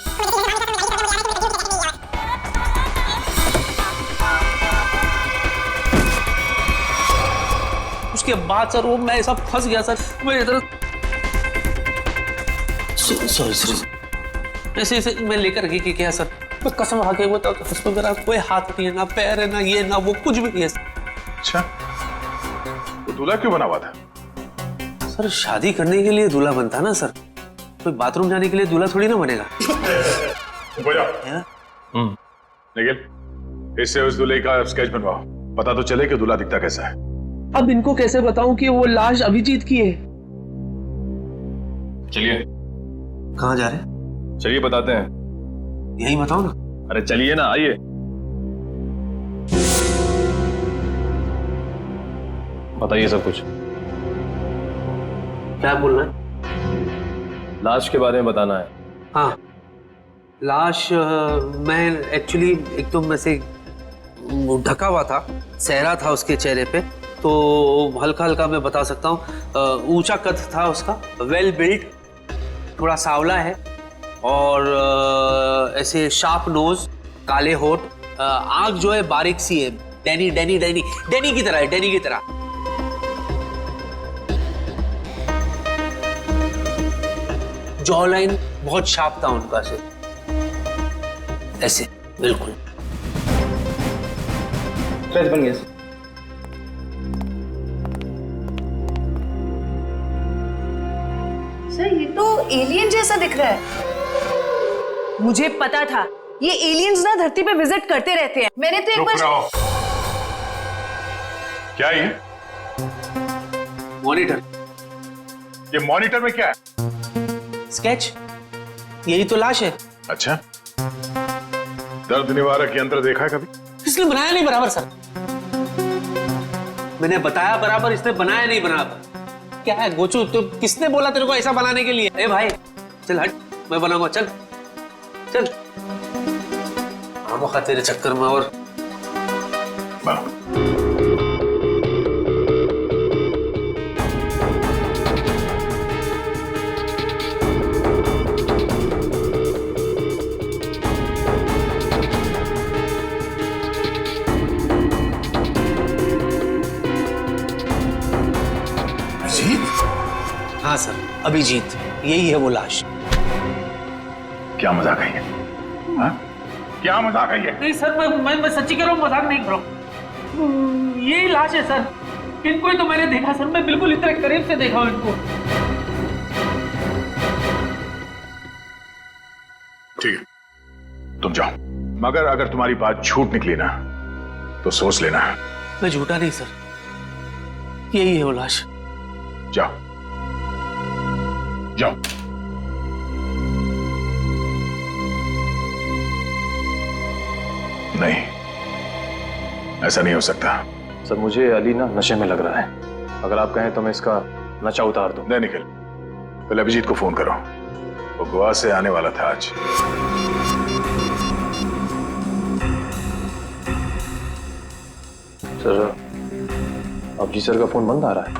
उसके बाद सर वो मैं ऐसा फंस गया सर, मैं इधर सॉरी ऐसे मैं लेकर गई कि क्या सर, मैं कसम खा के बताऊं तो उसमें मेरा कोई हाथ नहीं है, ना पैर है, ना ये ना वो, कुछ भी नहीं है। अच्छा, तो दूल्हा क्यों बना हुआ था? सर शादी करने के लिए दूल्हा बनता ना सर, कोई बाथरूम जाने के लिए दूल्हा थोड़ी ना बनेगा। लेकिन इससे उस दूल्हे का स्केच बनवाओ, पता तो चले कि दूल्हा दिखता कैसा है। अब इनको कैसे बताऊं कि वो लाश अभिजीत की है? चलिए। कहाँ जा रहे हैं? चलिए बताते हैं। यही बताओ ना। अरे चलिए ना, आइए। बताइए सब कुछ। क्या बोलना है? लाश के बारे में बताना है। हाँ, लाश मैं एक्चुअली एकदम ऐसे ढका हुआ था, सहरा था उसके चेहरे पे, तो हल्का हल्का मैं बता सकता हूँ। ऊंचा कद था उसका, वेल बिल्ट, थोड़ा सांवला है और ऐसे शार्प नोज, काले होठ, आंख जो है बारीक सी है, डैनी डैनी डैनी डैनी की तरह है, डैनी की तरह। जॉ लाइन बहुत शार्प था उनका से, ऐसे बिल्कुल। स्ट्रेच बन गया। सर ये तो एलियन जैसा दिख रहा है। मुझे पता था ये एलियंस ना धरती पे विजिट करते रहते हैं। मैंने तो एक बार। क्या ये? मॉनिटर। ये मॉनिटर में क्या है? स्केच, यही तो लाश है। अच्छा, दर्द निवारक यंत्र देखा है कभी? इसने बनाया नहीं बराबर सर। मैंने बताया बराबर, इसने बनाया नहीं बराबर। क्या है गोचू, तो किसने बोला तेरे को ऐसा बनाने के लिए? ए भाई चल हट, मैं बनाऊंगा। चल चल, आमोखा तेरे चक्कर में और बनाओ। हाँ सर, अभिजीत, यही है वो लाश। क्या मजाक है ये? हाँ? क्या मजाक है ये? नहीं सर, मैं सच्ची कह रहा हूँ, मजाक नहीं कर रहा हूँ। यही लाश है सर। इनको ही तो मैंने देखा सर, मैं बिल्कुल इतने करीब से देखा हूँ इनको। ठीक है, तुम जाओ, मगर अगर तुम्हारी बात झूठ निकली ना तो सोच लेना। मैं झूठा नहीं सर, यही है वो लाश। जाओ जाओ। नहीं, ऐसा नहीं हो सकता। सर मुझे अली ना नशे में लग रहा है। अगर आप कहें तो मैं इसका नशा उतार दूं। नहीं निखिल, पहले अभिजीत को फोन करो, वो गोवा से आने वाला था आज। सर अभिजीत सर का फोन बंद आ रहा है।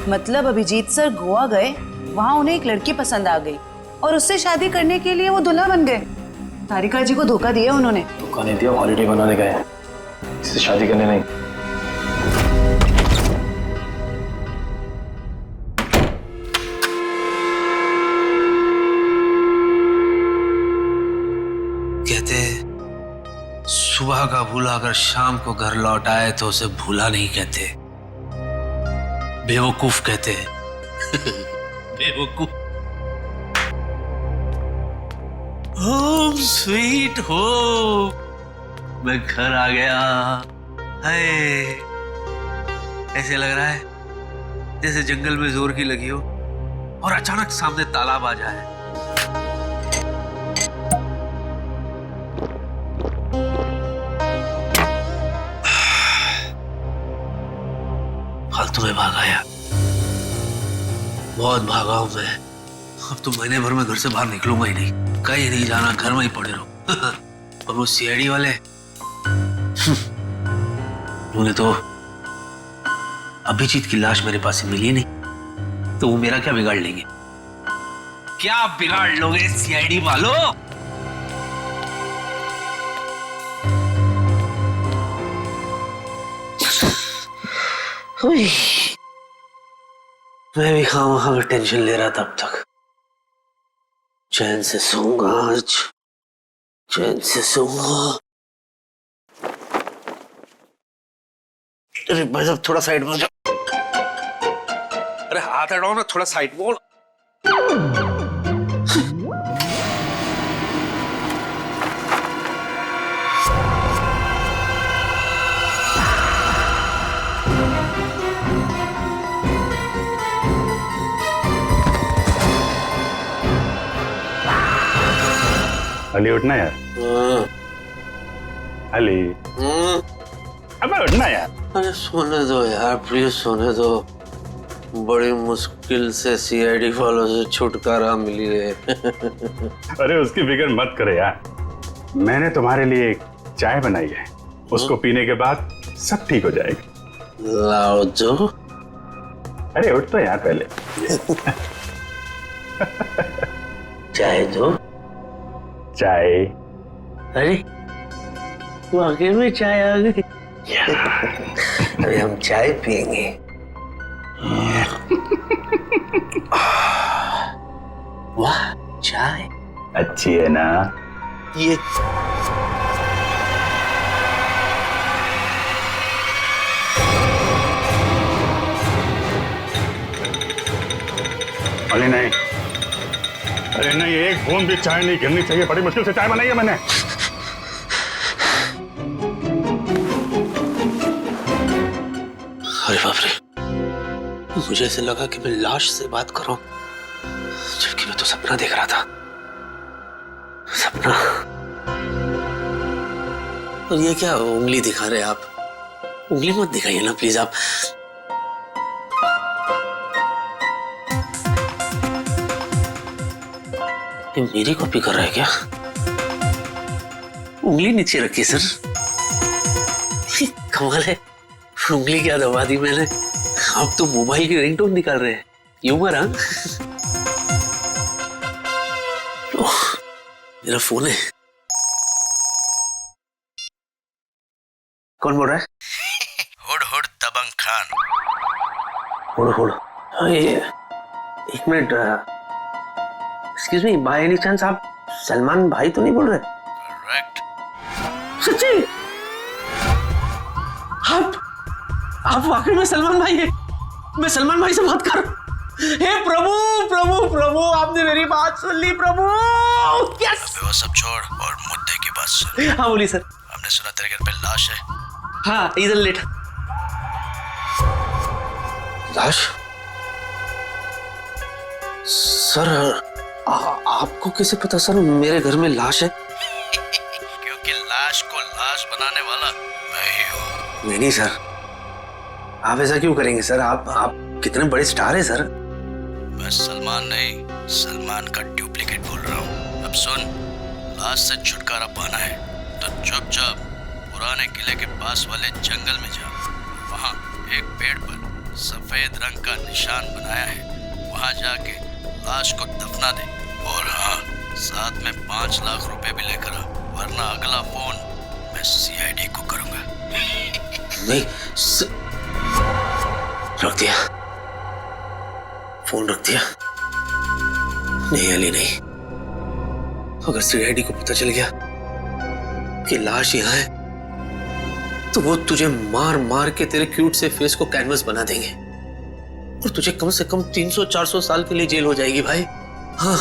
मतलब अभिजीत सर गोवा गए, वहां उन्हें एक लड़की पसंद आ गई और उससे शादी करने के लिए वो दूल्हा बन गए। तारिका जी को धोखा दिया उन्होंने। धोखा नहीं दिया, हॉलिडे बनाने गए हैं, इससे शादी करने नहीं। कहते सुबह का भूला अगर शाम को घर लौट आए तो उसे भूला नहीं कहते, बेवकूफ कहते हैं। बेवकूफ। होम स्वीट होम, मैं घर आ गया। हाय, ऐसे लग रहा है जैसे जंगल में जोर की लगी हो और अचानक सामने तालाब आ जाए। फालतू में भागा यार, बहुत भागा हूं मैं। अब तो महीने भर में घर से बाहर निकलूंगा ही नहीं, कहीं नहीं जाना, घर में ही पड़े रहो। और वो सीआईडी वाले उन्हें तो अभिजीत की लाश मेरे पास से मिली नहीं, तो वो मेरा क्या बिगाड़ लेंगे? क्या बिगाड़ लोगे सीआईडी वालों? मैं भी खामा में टेंशन ले रहा था अब तक। चैन से सोऊंगा आज, चैन से सोऊंगा। अरे भाई साहब थोड़ा साइड में हो जाओ। अरे हाथ हटाओ ना, थोड़ा साइड में हो। अली उठना यार। अली अबे उठना यार। अरे सोने दो यार, प्लीज सोने दो। बड़ी मुश्किल से सीआईडी वालों से छुटकारा मिली है। अरे उसकी फिक्र मत करे यार, मैंने तुम्हारे लिए एक चाय बनाई है, उसको पीने के बाद सब ठीक हो जाएगा। लाओ जो। अरे उठ तो यार पहले। चाय दो। चाय। अरे वाकई में चाय आ गई। अरे हम चाय पियेंगे। वाह चाय अच्छी है ना? ये अरे नहीं, अरे नहीं, एक बूंद भी चाय नहीं गिरनी चाहिए। बड़ी मुश्किल से चाय बनाई है मैंने। मुझे ऐसे लगा कि मैं लाश से बात कर रहा हूं, जबकि मैं तो सपना देख रहा था। सपना। और ये क्या उंगली दिखा रहे आप? उंगली मत दिखाइए ना प्लीज आप। ये मेरी कॉपी कर रहा है क्या? उंगली नीचे रखी सर। कमाल है, उंगली क्या दबा दी मैंने। आप तो मोबाइल की रिंगटोन निकाल रहे हैं। यूमर हाँ? मेरा फोन है। कौन बोल रहा है? हुड हुड दबंग खान। हुड हुड। एक minute. Excuse me, by any chance आप सलमान भाई तो नहीं बोल रहे? करेक्ट। सच्ची? आप वाकई में सलमान भाई हैं? मैं सलमान भाई से बात कर रहा हूं। हे प्रभु प्रभु प्रभु, आपने मेरी बात सुन ली प्रभु। यस। वो सब छोड़ और मुद्दे की बात सुन। हाँ बोलिए सर। हमने सुना तेरे घर पे लाश है। हाँ इधर लेट। लाश? सर आपको कैसे पता सर मेरे घर में लाश है? क्योंकि लाश को लाश बनाने वाला मैं ही हूँ। नहीं सर, आप ऐसा क्यों करेंगे सर? आप कितने बड़े स्टार हैं सर। मैं सलमान नहीं, सलमान का डुप्लीकेट बोल रहा हूँ। अब सुन, लाश से छुटकारा पाना है तो चुपचाप पुराने किले के पास वाले जंगल में जा। वहाँ एक पेड़ पर सफेद रंग का निशान बनाया है, वहाँ जाके लाश को दफना दे। और हाँ, साथ में 5 लाख रुपए भी लेकर आ, वरना अगला फोन मैं CID को करूंगा। नहीं रख दिया, फोन रख दिया। नहीं अली नहीं, अगर CID को पता चल गया कि लाश यहाँ है तो वो तुझे मार मार के तेरे क्यूट से फेस को कैनवस बना देंगे और तुझे कम से कम 300-400 साल के लिए जेल हो जाएगी भाई। हाँ,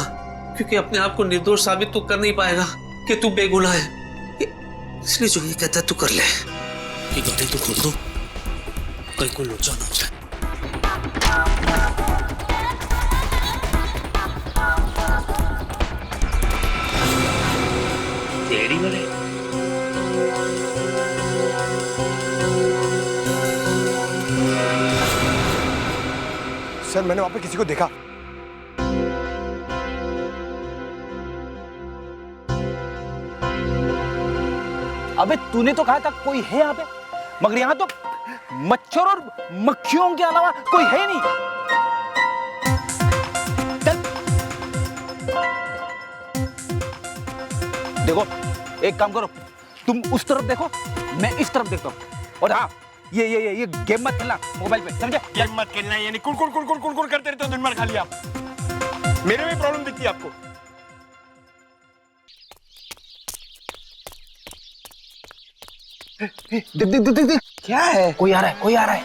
क्योंकि अपने आप को निर्दोष साबित तो कर नहीं पाएगा कि तू बेगुनाह है, इसलिए जो ये कहता है तू कर ले। ये गड्ढे तो खोद दो, कहीं को लोचा ना हो जाए। तेरी वाले सर, मैंने वहां पे किसी को देखा। अबे तूने तो कहा था कोई है यहाँ पे, मगर यहाँ तो मच्छर और मक्खियों के अलावा कोई है नहीं। चल देखो, एक काम करो, तुम उस तरफ देखो, मैं इस तरफ देखता हूँ। और हाँ, ये गेम मत खेलना मोबाइल पे, समझे? गेम मत खेलना, यानी कुड़ करते रहते हो दिन भर खाली आप। मेरे में प्रॉब्लम दिखती है आपको। देख क्या है? कोई आ रहा है।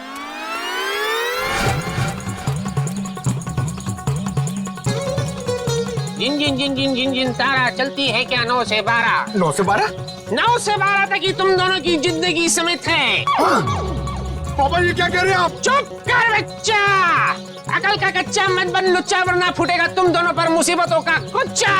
जिन तारा चलती है क्या 9 से 12? 9 से 12? 9 से 12 तक ही तुम दोनों की जिंदगी समित है। पापा ये क्या कह रहे हैं आप? चुप कर बच्चा, अकल का कच्चा मत बन लुच्चा, वरना फूटेगा तुम दोनों पर मुसीबतों का कुच्चा।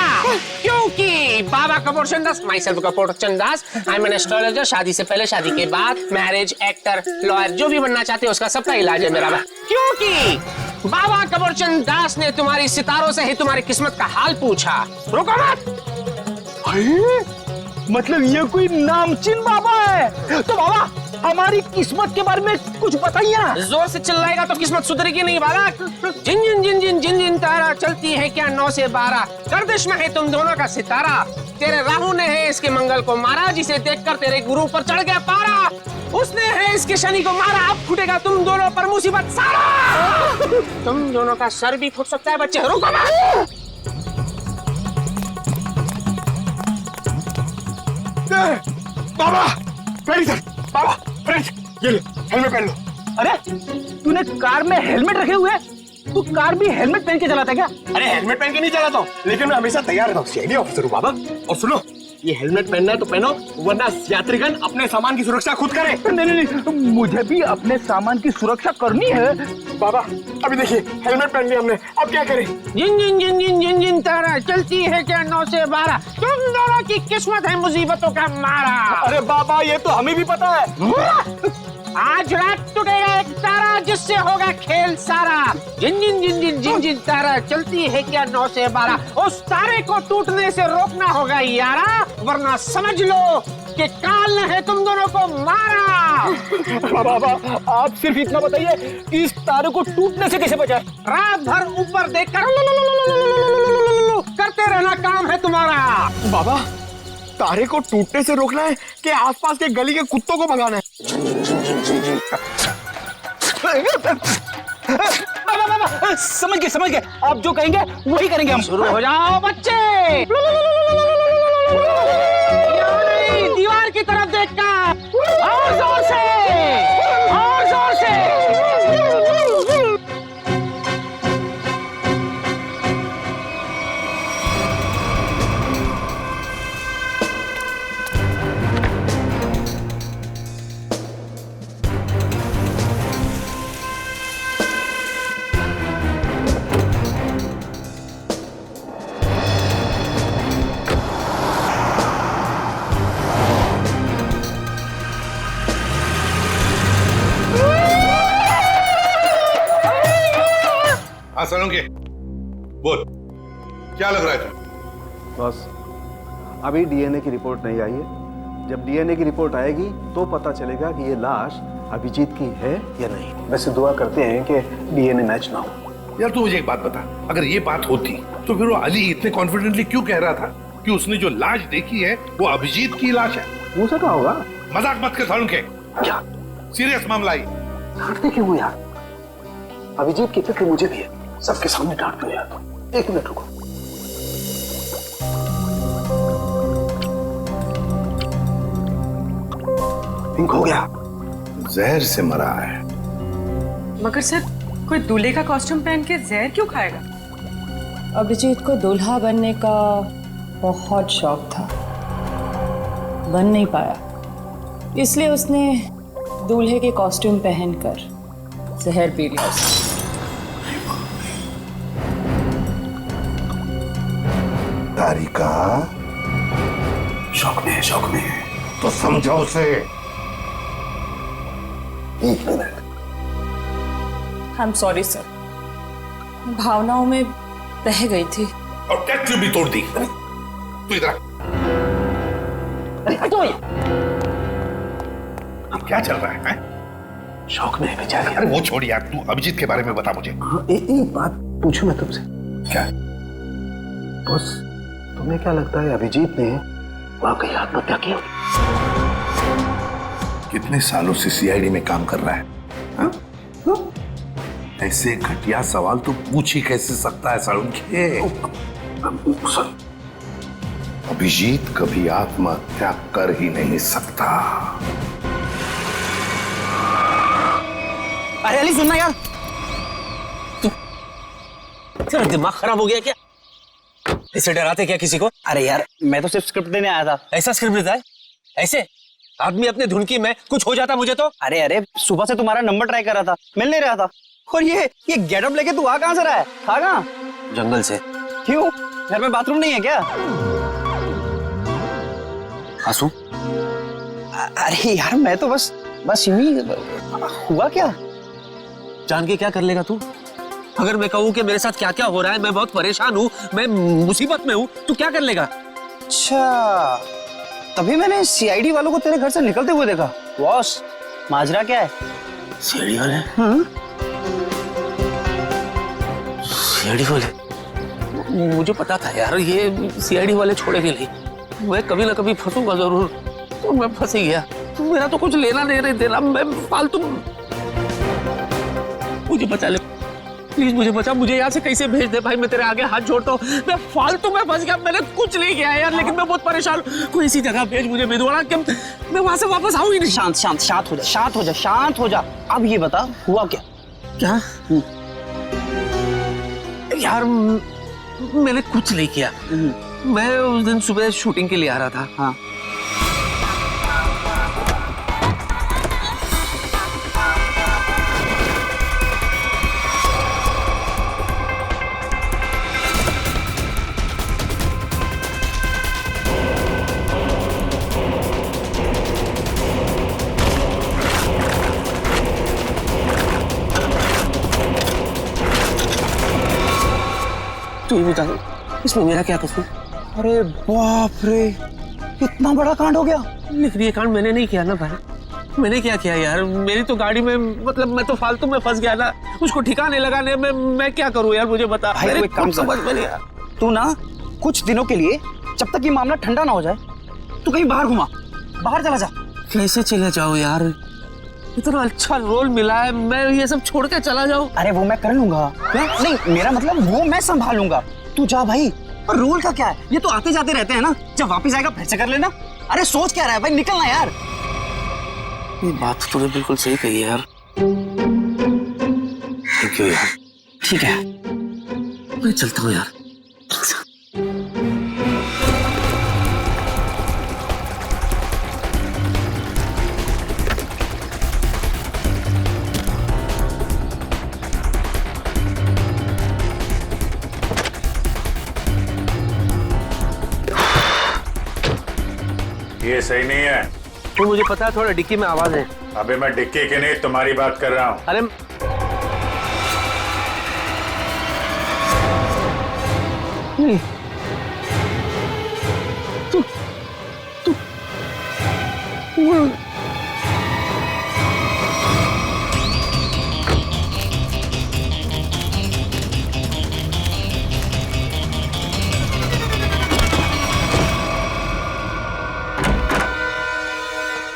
क्योंकि Baba Kapoor Chandas, myself Kapoor Chandas, I am an astrologer. शादी से पहले, शादी के बाद, मैरिज, एक्टर, लॉयर, जो भी बनना चाहते हो उसका सबका इलाज है मेरा। क्योंकि बाबा कपूर चंदास ने तुम्हारी सितारों से ही तुम्हारी किस्मत का हाल पूछा। रुको मत। मतलब ये कोई नामचीन बाबा है? तो बाबा हमारी किस्मत के बारे में कुछ बताइए ना। जोर से चिल्लाएगा तो किस्मत सुधरेगी नहीं बालक। जिन तारा चलती है क्या 9 से 12? गर्दिश में है तुम दोनों का सितारा। तेरे राहु ने है इसके मंगल को मारा, जिसे देखकर तेरे गुरु पर चढ़ गया पारा। उसने है इसके शनि को मारा, अब फूटेगा तुम दोनों पर मुसीबत सारा। तुम दोनों का सर भी फूट सकता है बच्चे। रुको मत। बाबा बाबा, ये लो, हेलमेट पहन लो। अरे तूने कार में हेलमेट रखे हुए? तू कार भी हेलमेट पहन के चलाता है क्या? अरे हेलमेट पहन के नहीं चलाता हूँ, लेकिन मैं हमेशा तैयार रहता हूँ। CID ऑफिसर हूँ बाबा। और सुनो, ये हेलमेट पहनना है तो पहनो, वरना यात्रीगण अपने सामान की सुरक्षा खुद करे। नहीं नहीं नहीं, मुझे भी अपने सामान की सुरक्षा करनी है। बाबा अभी देखिए हेलमेट पहन लिया हमने, अब क्या करें? जिन जिन जिन जिन जिन जिन तारा चलती है क्या 9 से 12, तुम दोनों की किस्मत है मुसीबतों का मारा। अरे बाबा ये तो हमें भी पता है। आज रात टूटेगा एक तारा जिससे होगा खेल सारा। जिन जिन जिन जिन जिन जिन तारा चलती है क्या 9 से 12, उस तारे को टूटने से रोकना होगा यारा, वरना समझ लो कि काल ने है तुम दोनों को मारा। बाबा आप सिर्फ इतना बताइए कि इस तारे को टूटने से कैसे बचाए? रात भर ऊपर देखकर करते रहना काम है तुम्हारा। बाबा तारे को टूटने से रोकना है कि आसपास के गली के कुत्तों को भगाना है? समझ गए, आप जो कहेंगे वही करेंगे हम। शुरू हो जाओ बच्चे। दीवार की तरफ देखकर और जोर से, और जोर से। हाँ सोलंकी, बोल क्या लग रहा है तुम? बस अभी डीएनए की रिपोर्ट नहीं आई है। जब डीएनए की रिपोर्ट आएगी तो पता चलेगा कि ये लाश अभिजीत की है या नहीं। वैसे दुआ करते हैं कि डीएनए मैच ना हो। यार तू मुझे एक बात बता, अगर ये बात होती तो फिर वो अली इतने कॉन्फिडेंटली क्यों कह रहा था कि उसने जो लाश देखी है वो अभिजीत की लाश है? हो सका होगा। मजाक मत कर सोलंकी, क्या सीरियस मामला है। डांटते क्यों हो यार? अभिजीत की फिक्र मुझे भी है, सबके सामने डांट दो यार। एक मिनट रुको। पिंक हो गया, जहर से मरा है। मगर सर कोई दूल्हे का कॉस्ट्यूम पहन के जहर क्यों खाएगा? अभिजीत को दूल्हा बनने का बहुत शौक था, बन नहीं पाया, इसलिए उसने दूल्हे के कॉस्ट्यूम पहनकर जहर पी लिया। तारिका शौक में है। तो समझो उसे। एक minute. I am sorry sir, भावनाओं में बह गई थी। और टेस्ट ट्यूब भी तोड़ दी। तू इधर क्या चल रहा है? शौक में है बेचारी। अरे वो छोड़ यार, तू अभिजीत के बारे में बता मुझे। एक बात पूछूं मैं तुमसे? क्या? बॉस तुम्हें क्या लगता है अभिजीत ने वाकई आत्महत्या की? कितने सालों से सीआईडी में काम कर रहा है, हा? ऐसे घटिया सवाल तो पूछ ही कैसे सकता है सालुंखे? अभिजीत कभी आत्महत्या कर ही नहीं सकता। अरे अली सुनना यार, तेरा दिमाग खराब हो गया क्या? इसे डराते क्या किसी को? अरे यार मैं तो सिर्फ स्क्रिप्ट देने आया था। ऐसा स्क्रिप्ट देता है? ऐसे आदमी अपने धुन की में कुछ हो जाता मुझे तो। अरे सुबह से तुम्हारा नंबर ट्राई कर रहा था, मिल नहीं रहा था। और ये गेटअप लेके तू आ कहां से रहा है? था कहां? जंगल से। क्यों, घर में बाथरूम नहीं है क्या? आंसू? अरे यार मैं तो बस यूं ही। हुआ क्या? जान के क्या कर लेगा तू? अगर मैं कहूँ कि मेरे साथ क्या क्या हो रहा है, मैं बहुत परेशान हूँ, मैं मुसीबत में हूँ, तू क्या कर लेगा? अच्छा तभी मैंने सीआईडी वालों को तेरे घर से निकलते हुए देखा। बॉस माजरा क्या है? सीआईडी वाले? सीआईडी वाले? मुझे पता था यार ये सीआईडी वाले छोड़ेंगे नहीं। मैं कभी ना कभी फंसूंगा जरूर। तो मैं फंस ही गया। मेरा तो कुछ लेना नहीं देना, मैं फालतू। मुझे बचा ले प्लीज, मुझे बचा। मुझे यहाँ से कैसे भेज दे भाई, मैं तेरे आगे हाथ जोड़ता हूँ। मैं फालतू में फंस गया, मैंने कुछ नहीं किया यार, लेकिन मैं बहुत परेशान हूँ। कोई ऐसी जगह भेज मुझे भिदवाड़ा कि मैं वहां से वापस आऊँ ही नहीं। शांत हो जा। अब ये बता हुआ क्या? क्या यार मैंने कुछ नहीं किया। मैं उस दिन सुबह शूटिंग के लिए आ रहा था। हाँ। तू ही बता दे, इसमें मेरा क्या कसूर? अरे बाप रे, इतना बड़ा कांड हो गया। लेकिन ये कांड मैंने नहीं किया ना भाई। मैंने क्या किया यार? मेरी तो गाड़ी में, मतलब मैं तो फालतू में फंस गया ना, उसको ठिकाने लगाने में मैं क्या करूं यार, मुझे बता। भाई कोई काम समझ में नहीं आया। तू ना कुछ दिनों के लिए, जब तक ये मामला ठंडा ना हो जाए, तू कहीं बाहर घुमा, बाहर चला जा। कैसे चले जाऊं यार? इतना अच्छा रोल मिला है, मैं ये सब छोड़ के चला जाऊं? अरे वो मैं कर लूंगा। नहीं, मेरा मतलब वो मैं संभालूंगा। तू जा भाई। और रोल का क्या है, ये तो आते जाते रहते हैं ना, जब वापस आएगा फिर से कर लेना। अरे सोच क्या रहा है भाई, निकलना यार। ये बात तो तूने बिल्कुल सही कही है यार। थैंक यू यार। ठीक है, मैं चलता हूँ यार। ये सही नहीं है। तो मुझे पता है, थोड़ा डिक्की में आवाज है। अबे मैं डिक्की के नहीं तुम्हारी बात कर रहा हूँ। अरे नहीं, तू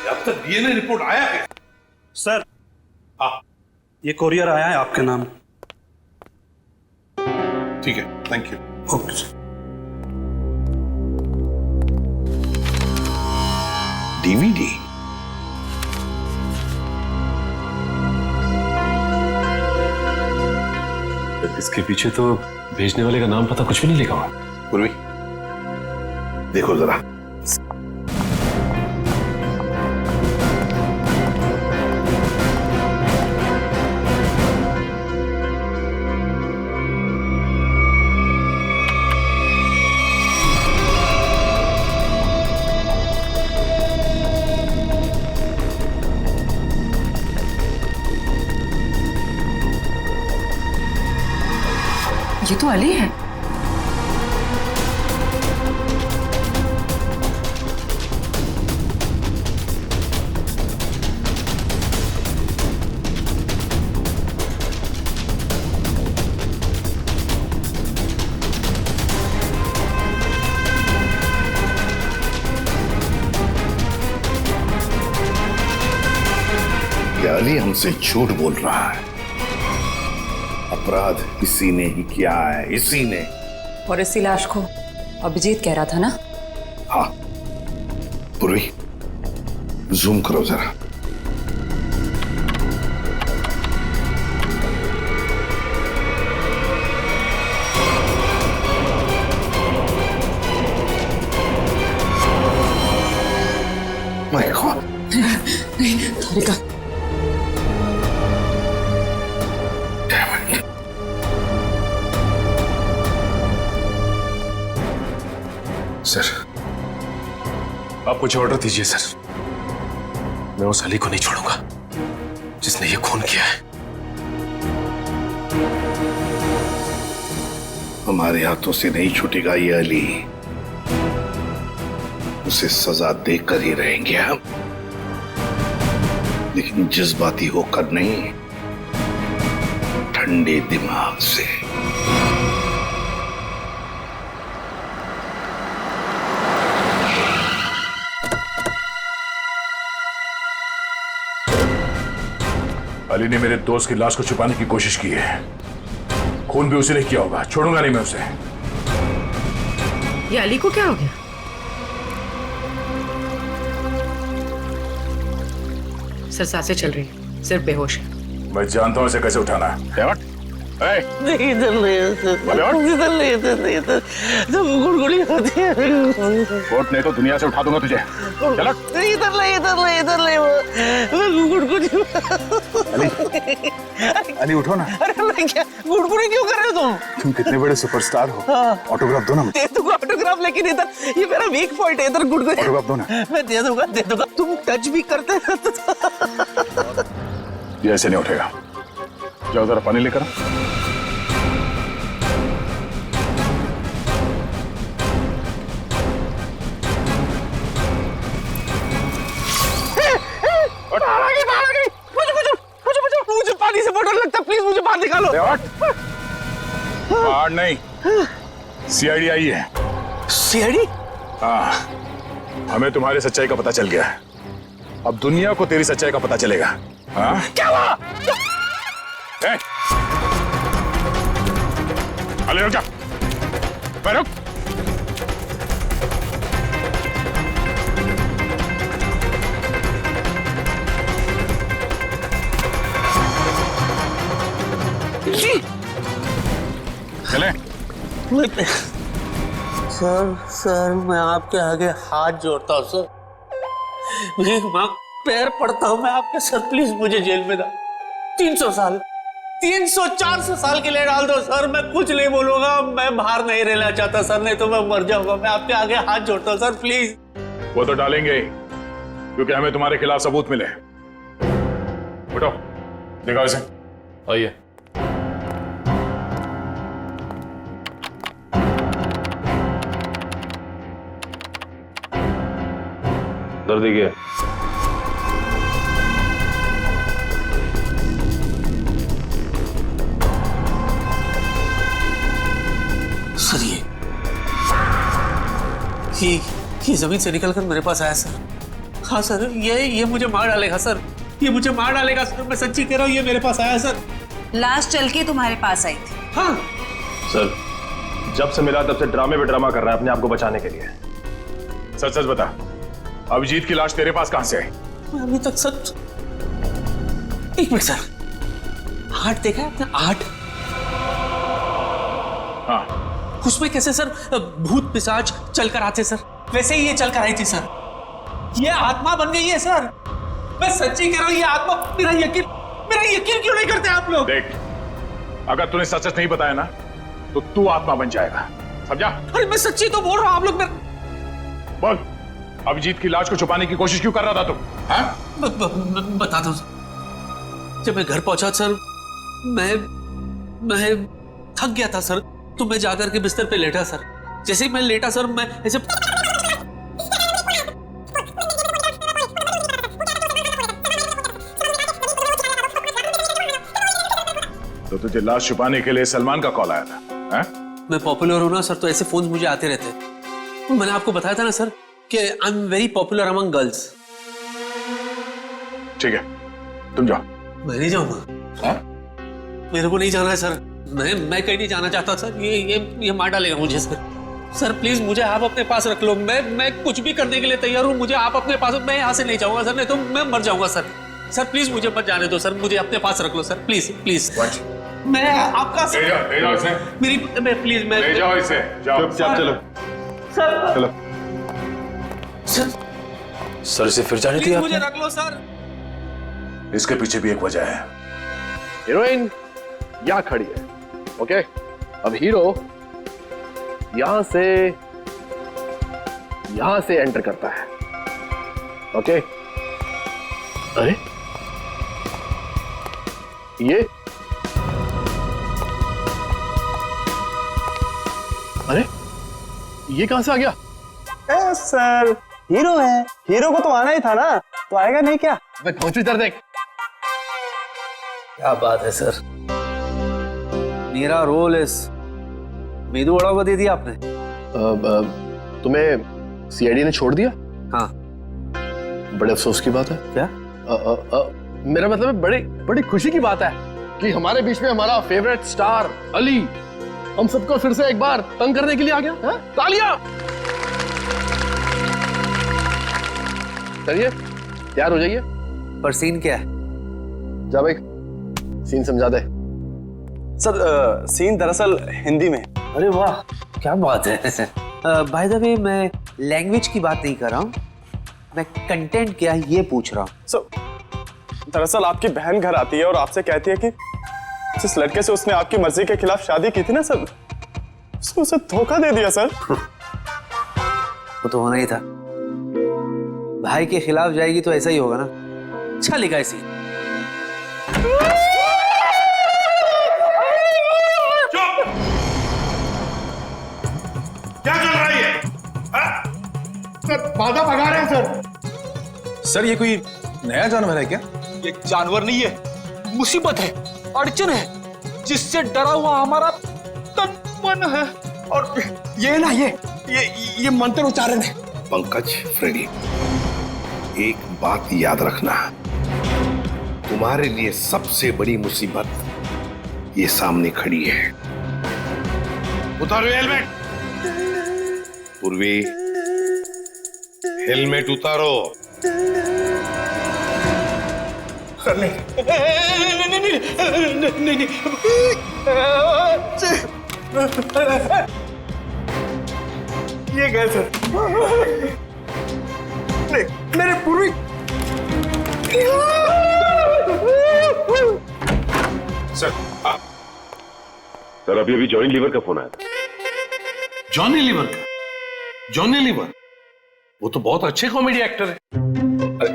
अब तक डीएनए रिपोर्ट आया है? सर, ये कोरियर आया है आपके नाम। ठीक है, thank you. Okay sir. DVD? इसके पीछे तो भेजने वाले का नाम पता कुछ भी नहीं लिखा हुआ। पूर्वी, देखो जरा। ये तो अली है। ये अली हमसे झूठ बोल रहा है। अपराध इसी ने ही किया है, इसी ने। और इसी लाश को अभिजीत कह रहा था ना? हाँ पूर्वी, जूम करो जरा। My God. तारिका, सर, आप कुछ ऑर्डर दीजिए सर। मैं उस अली को नहीं छोड़ूंगा जिसने ये खून किया है। हमारे हाथों से नहीं छूटेगा ये अली। उसे सजा देकर ही रहेंगे हम, लेकिन जज्बाती होकर नहीं, ठंडे दिमाग से। अली ने मेरे दोस्त की लाश को छुपाने की कोशिश की है। खून भी उसी ने किया होगा, छोड़ूंगा नहीं मैं उसे। ये अली को क्या हो गया? सर सांसें चल रही, सिर्फ बेहोश है। मैं जानता हूं इसे कैसे उठाना है। नहीं इधर नहीं, इधर नहीं, इधर तो गुड़गुड़ी होती है। कोर्ट नहीं तो दुनिया से उठा दूंगा तुझे। चल इधर नहीं वो गुड़गुड़ी। अली उठो ना। अरे मैं क्या गुड़गुड़ी क्यों कर रहे हो तुम कितने बड़े सुपरस्टार हो। ऑटोग्राफ दो ना। दे दूंगा ऑटोग्राफ, लेकिन इधर ये मेरा वीक पॉइंट है, इधर गुड़गुड़ी। ऑटोग्राफ दो ना। मैं दे दूंगा। तुम टच भी करते हैं। ये ऐसे नहीं उठेगा। जाओ जरा पानी लेकर। मुझे पानी से बहुत डर लगता है, प्लीज मुझे बाहर निकालो। बाहर नहीं, सीआईडी आई है। सीआईडी? हाँ, हमें तुम्हारी सच्चाई का पता चल गया है। अब दुनिया को तेरी सच्चाई का पता चलेगा। हाँ? क्या हुआ? अले रुक जा, रुक। चले। सर मैं आपके आगे हाथ जोड़ता हूँ सर, भीख मांग पैर पड़ता हूँ मैं आपके सर, प्लीज मुझे जेल में डाल। 300 साल 300-400 साल के लिए डाल दो सर, मैं कुछ नहीं बोलूंगा, मैं बाहर नहीं रहना चाहता सर, नहीं तो मैं मर जाऊंगा। मैं आपके आगे हाथ जोड़ता हूँ सर, प्लीज। वो तो डालेंगे क्योंकि हमें तुम्हारे खिलाफ सबूत मिले। उठो, दिखाओ इसे। आइए। दर्द क्या? सर ये जमीन से निकलकर मेरे पास आया सर। हाँ सर, ये मुझे मार डालेगा सर, ये मुझे मार डालेगा सर, मैं सच्ची कह रहा हूँ, ये मेरे पास आया सर। लाश चल के तुम्हारे पास आई थी? हाँ सर, जब से मिला तब से ड्रामे पे ड्रामा कर रहा है अपने आप को बचाने के लिए। सच सच बता, अभिजीत की लाश तेरे पास कहां से आई? अभी तक सच। एक मिनट सर, 8 देखा है आपने? 8? हाँ। उसमें कैसे सर भूत पिशाच चलकर आते सर, वैसे ही ये चलकर आई थी सर। ये आत्मा बन गई है सर, मैं सच्ची कह रहा हूं, ये आत्मा। मेरा यकीन क्यों नहीं करते आप लोग? देख, अगर तूने सच सच नहीं बताया ना तो तू आत्मा बन जाएगा, समझा? अरे मैं सच्ची तो बोल रहा हूं, आप लोग बोल, अभिजीत की लाश को छुपाने की कोशिश क्यों कर रहा था तुम? बता दो। जब मैं घर पहुंचा सर, मैं थक गया था सर, तो मैं जाकर के बिस्तर पे लेटा सर। जैसे ही मैं लेटा सर, मैं ऐसे तो तुझे लाश छुपाने के लिए सलमान का कॉल आया था? है? मैं पॉपुलर हूं ना सर, तो ऐसे फोन मुझे आते रहते हैं। मैंने आपको बताया था ना सर कि I am very popular among girls. ठीक है, तुम जाओ। मैं नहीं जाऊंगा। मेरे को नहीं जाना है सर, मैं कहीं नहीं जाना चाहता सर। ये मार डालेगा मुझे सर। सर प्लीज मुझे आप अपने पास रख लो, मैं कुछ भी करने के लिए तैयार हूँ। मुझे आप अपने पास, मैं यहाँ से नहीं जाऊंगा सर, नहीं तो मैं मर जाऊंगा सर। सर प्लीज मुझे मत जाने दो सर, मुझे अपने पास रख लो सर, प्लीज प्लीज। मैं आपका ले जाओ इसे। मेरी प्लीज, मैं ले जाओ इसे, जाओ। चुपचाप चलो। सर चलो। सर इसे फिर जाने दिया? मुझे रख लो सर। इसके पीछे भी एक वजह है। हीरोइन यहाँ खड़ी है, ओके? अब हीरो यहां से एंटर करता है, ओके? अरे ये कहां से आ गया? सर हीरो है, हीरो को तो आना ही था ना, तो आएगा नहीं क्या? मैं पहुंचू इधर देख। क्या बात है सर, मेरा रोल इस मेदू वड़ा को दे दिया आपने। तुम्हें सीआईडी ने छोड़ दिया? हाँ। बड़े अफसोस की बात है। क्या? मेरा मतलब है बड़ी खुशी की बात है कि हमारे बीच में हमारा फेवरेट स्टार अली हम सबको फिर से एक बार तंग करने के लिए आ गया। तालियां! चलिए तैयार हो जाइए। पर सीन क्या है? जा भाई, सीन समझा दे। सर सीन दरअसल हिंदी में। अरे वाह, क्या बात है। बाय द वे, मैं लैंग्वेज की बात नहीं कर रहा हूँ, मैं कंटेंट क्या है ये पूछ रहा हूँ। सर दरअसल आपकी बहन घर आती है और आपसे कहती है कि जिस लड़के से उसने आपकी मर्जी के खिलाफ शादी की थी ना सर, उसने उसे धोखा दे दिया सर। वो तो होना ही था, भाई के खिलाफ जाएगी तो ऐसा ही होगा ना। अच्छा लिखा इसी। क्या चल रहा है? सर बाधा भगा रहे हैं सर ये कोई नया जानवर है क्या? ये जानवर नहीं है, मुसीबत है, अड़चन है, जिससे डरा हुआ हमारा तन मन है। और ये ना ये मंत्र उच्चारण है। पंकज, फ्रेडी, एक बात याद रखना, तुम्हारे लिए सबसे बड़ी मुसीबत ये सामने खड़ी है। उतारो हेलमेट। पूर्वी, हेलमेट उतारो। नहीं ये गए सर। नहीं, मेरे पूर्वी। सर अभी जॉनी लीवर का फोन आया था। जॉनी लीवर का? जॉनी लीवर वो तो बहुत अच्छे कॉमेडी एक्टर है।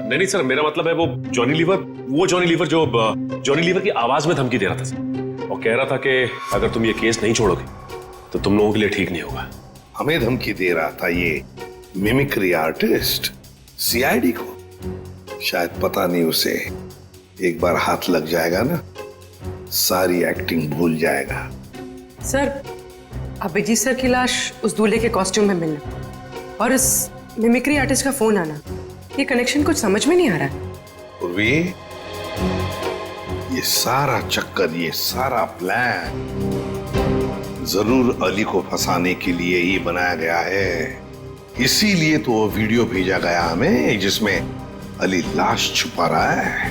नहीं सर, मेरा मतलब है वो जॉनी लीवर जो जॉनी लीवर की आवाज में धमकी दे रहा था सर, और कह रहा था कि अगर तुम ये केस नहीं छोड़ोगे तो तुम लोगों के लिए ठीक नहीं होगा। हमें धमकी दे रहा था ये मिमिक्री आर्टिस्ट सीआईडी को। शायद पता नहीं उसे एक बार हाथ लग जाएगा ना, सारी एक्टिंग भूल जाएगा। सर, अभिजीत सर की लाश उस दूल्हे के कॉस्ट्यूम में मिलना और इस मिमिक्री आर्टिस्ट का फोन आना, ये कनेक्शन कुछ समझ में नहीं आ रहा है। पूर्वी, ये सारा चक्कर, ये सारा प्लान जरूर अली को फंसाने के लिए ही बनाया गया है। इसीलिए तो वो वीडियो भेजा गया हमें जिसमें अली लाश छुपा रहा है।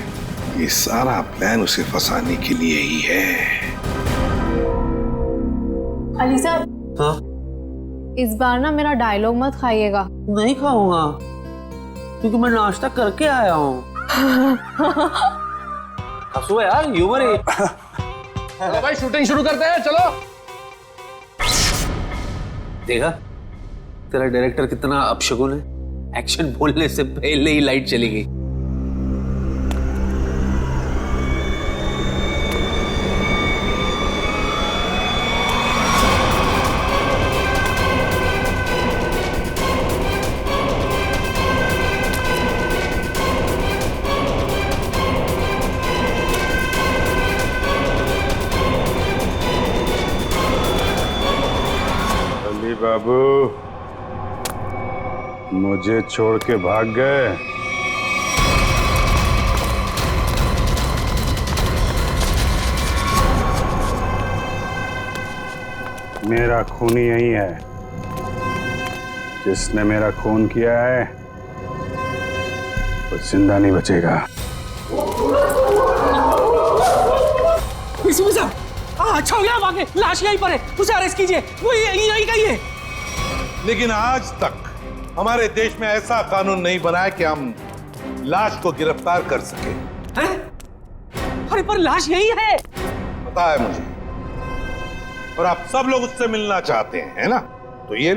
ये सारा प्लान उसे फंसाने के लिए ही है। अली साहब, हाँ? इस बार ना मेरा डायलॉग मत खाइएगा। नहीं खाऊंगा, क्योंकि मैं नाश्ता करके आया हूँ। हंसो यार, ह्यूमर है। चलो भाई, शूटिंग शुरू करते हैं, चलो। देखा तेरा डायरेक्टर कितना अपशगुन है, एक्शन बोलने से पहले ही लाइट चली गई। बाबू मुझे छोड़ के भाग गए। मेरा खून यही है, जिसने मेरा खून किया है वो जिंदा नहीं बचेगा। अच्छा हो गया, आगे लाश यहीं पर है, उसे अरेस्ट कीजिए, वो यहीं कहीं है। लेकिन आज तक हमारे देश में ऐसा कानून नहीं बना है कि हम लाश को गिरफ्तार कर सके। अरे पर लाश यही है। पता है मुझे, और आप सब लोग उससे मिलना चाहते हैं, है ना? तो ये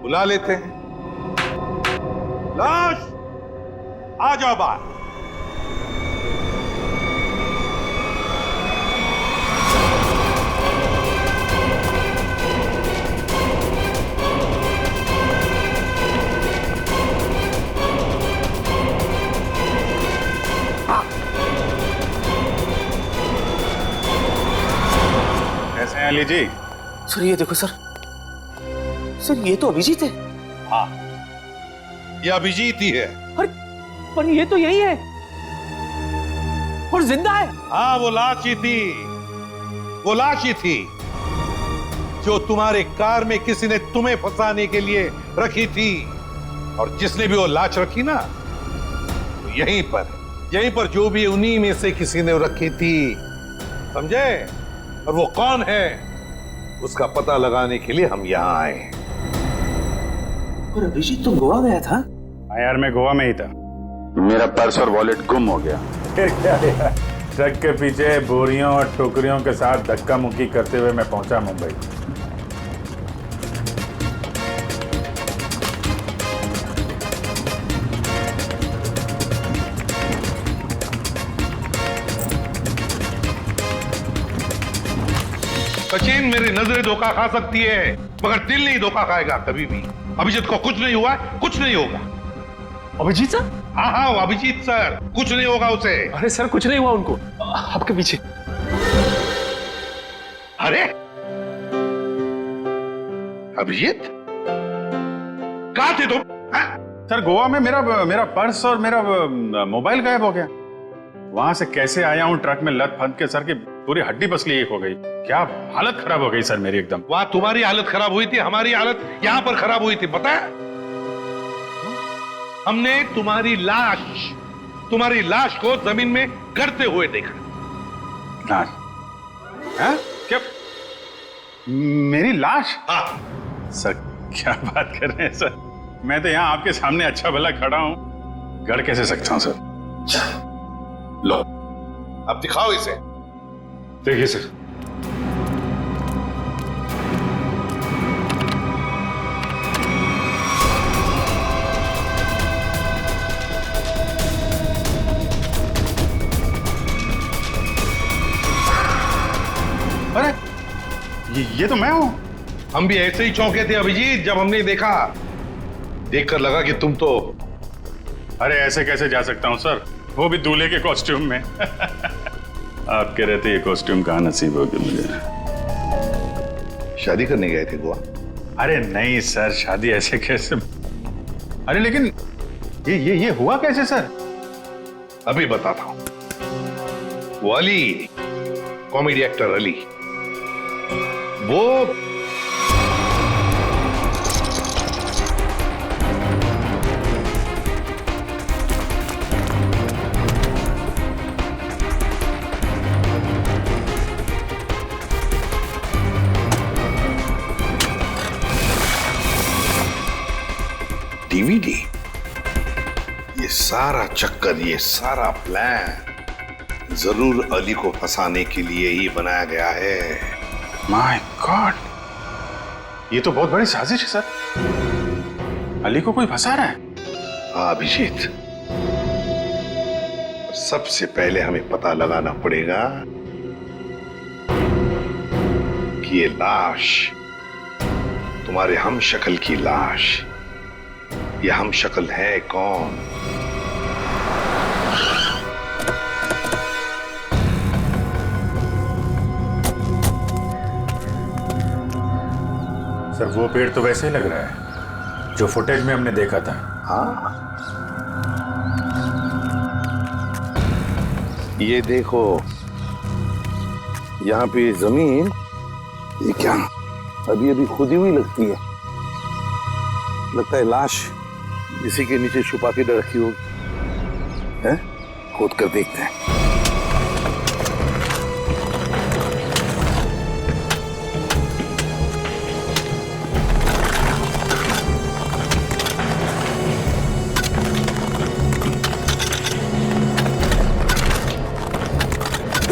बुला लेते हैं। लाश, आ जाओ बाहर। कैसे हैं अली जी? सर ये देखो सर, ये तो अभिजीत है। हाँ, ये अभिजीत ही है। पर ये तो यही है और जिंदा है। हाँ, वो लाश ही थी, वो लाश ही थी जो तुम्हारे कार में किसी ने तुम्हें फंसाने के लिए रखी थी। और जिसने भी वो लाश रखी ना, यहीं पर जो भी उन्हीं में से किसी ने रखी थी, समझे? और वो कौन है उसका पता लगाने के लिए हम यहाँ आए हैं। और अभिजीत तुम गोवा गया था? हाँ यार, मैं गोवा में ही था। मेरा पर्स और वॉलेट गुम हो गया। फिर क्या यार, ट्रक के पीछे बोरियों और टोकरियों के साथ धक्का मुक्की करते हुए मैं पहुंचा मुंबई। सचिन, मेरी नजरें धोखा खा सकती है मगर दिल नहीं धोखा खाएगा कभी भी। अभिजीत को कुछ नहीं हुआ, कुछ नहीं होगा। अभिजीत सर? हाँ हाँ, वो अभिजीत सर, कुछ नहीं होगा उसे। अरे सर, कुछ नहीं हुआ उनको, आपके पीछे। अरे अभिजीत, कहाँ थे तुम? सर, गोवा में मेरा पर्स और मेरा मोबाइल गायब हो गया। वहां से कैसे आया हूँ ट्रक में लद फंद के, सर की पूरी हड्डी पसली एक हो गई। क्या हालत खराब हो गई सर मेरी एकदम। वहां तुम्हारी हालत खराब हुई थी, हमारी हालत यहाँ पर खराब हुई थी, पता है? हमने तुम्हारी लाश को जमीन में गड़ते हुए देखा। लाश? हाँ? क्या मेरी लाश? हाँ। सर क्या बात कर रहे हैं सर, मैं तो यहाँ आपके सामने अच्छा भला खड़ा हूँ, गड़ कैसे सकता हूँ सर? लो, अब दिखाओ इसे। देखिए सर। अरे ये तो मैं हूं। हम भी ऐसे ही चौंके थे अभिजीत जब हमने देखा। देखकर लगा कि तुम तो। अरे ऐसे कैसे जा सकता हूं सर, वो भी दूल्हे के कॉस्ट्यूम में। आपके रहते ये कॉस्ट्यूम कहाँ नसीब होगी मुझे। शादी करने गए थे गोवा? अरे नहीं सर, शादी ऐसे कैसे। अरे लेकिन ये हुआ कैसे सर? अभी बताता हूं। वो अली, कॉमेडी एक्टर अली, वो डीवीडी, ये सारा चक्कर, ये सारा प्लान जरूर अली को फंसाने के लिए ही बनाया गया है। माय गॉड, ये तो बहुत बड़ी साजिश है सर। अली को कोई फंसा रहा है? हाँ अभिजीत, सबसे पहले हमें पता लगाना पड़ेगा कि ये लाश, तुम्हारे हम शक्ल की लाश, ये हम शक्ल है कौन? सर वो पेड़ तो वैसे ही लग रहा है जो फुटेज में हमने देखा था। हाँ, ये देखो, यहाँ पे जमीन, ये क्या अभी अभी खुदी हुई लगती है। लगता है लाश इसी के नीचे छुपा के रखी होगी। हैं? खोद कर देखते हैं।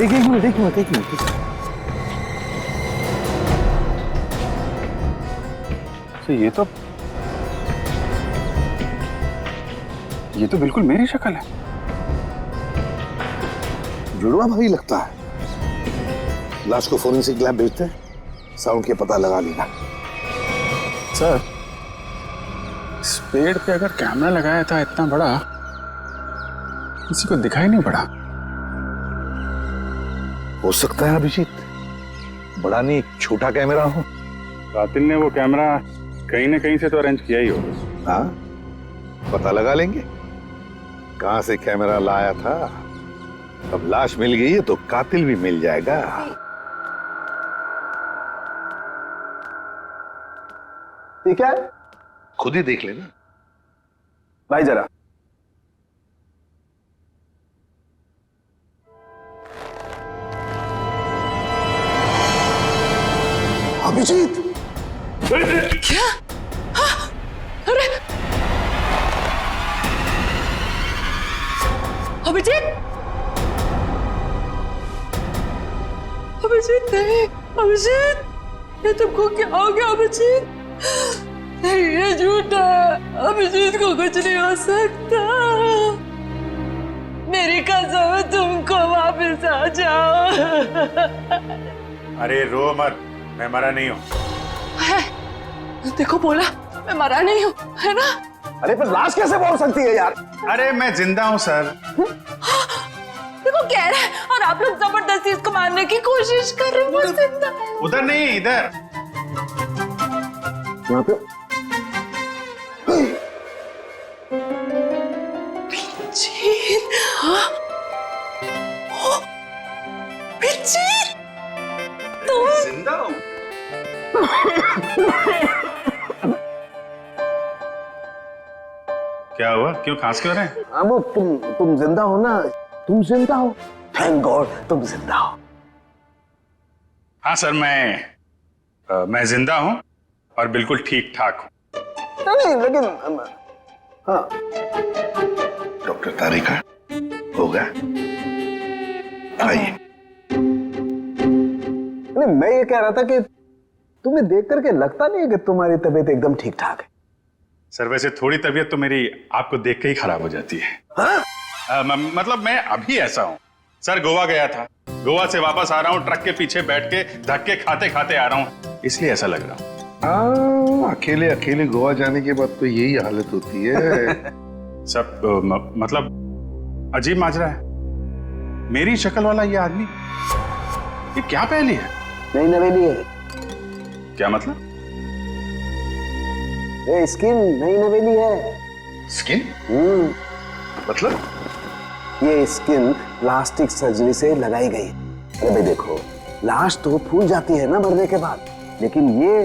एक मिनट। ये तो बिल्कुल मेरी शक्ल है। जुड़वा भाई लगता है। लाश को फोरेंसिक लैब भेजते हैं, साउंड के पता लगा लेना। सर, इस पेड़ पे अगर कैमरा लगाया था इतना बड़ा, किसी को दिखाई नहीं पड़ा। हो सकता है अभिजीत, बड़ा नहीं छोटा कैमरा हो। कातिल ने वो कैमरा कहीं ना कहीं से तो अरेंज किया ही होगा। हाँ, पता लगा लेंगे कहां से कैमरा लाया था। अब लाश मिल गई है तो कातिल भी मिल जाएगा। ठीक है, खुद ही देख लेना भाई जरा। अभिजीत क्या? अरे अभिजीत, अभिजीत नहीं, अभिजीत ये तुमको क्या हो गया अभिजीत? नहीं ये झूठ है, अभिजीत को कुछ नहीं हो सकता। मेरी कसम है, तुमको वापस आ जाओ। अरे रो मत, मैं मरा नहीं हूँ। देखो बोला मैं मरा नहीं हूँ, है ना? अरे पर लाश कैसे बोल सकती है यार? अरे मैं जिंदा हूँ सर। देखो कह रहे हैं और आप लोग जबरदस्ती इसको मारने की कोशिश कर रहे हो। जिंदा उधर नहीं, इधर यहाँ पे। जिंदा हूँ। क्या हुआ, क्यों खांस क्यों रहे हैं? हाँ वो तुम जिंदा हो ना, तुम जिंदा हो, थैंक गॉड तुम जिंदा हो। हाँ सर, मैं जिंदा हूँ और बिल्कुल ठीक ठाक हूँ। नहीं लेकिन हाँ। डॉक्टर तारिका होगा, आइए। नहीं मैं ये कह रहा था कि तुम्हें देख करके लगता नहीं कि तुम्हारी तबीयत एकदम ठीक ठाक है। सर वैसे थोड़ी तबीयत तो मेरी आपको देख के ही खराब हो जाती है। हाँ? मतलब मैं अभी ऐसा हूँ सर, गोवा गया था, गोवा से वापस आ रहा हूँ, ट्रक के पीछे बैठ के धक्के खाते खाते आ रहा हूँ, इसलिए ऐसा लग रहा हूँ। अकेले अकेले गोवा जाने के बाद तो यही हालत होती है। सब मतलब अजीब माजरा है। मेरी शक्ल वाला ये आदमी, ये क्या पहली है? नई नवेली है। क्या मतलब? ये स्किन नई नवेली है। स्किन? मतलब? ये स्किन प्लास्टिक सर्जरी से लगाई गई। अरे भाई देखो, लाश तो फूल जाती है ना मरने के बाद, लेकिन ये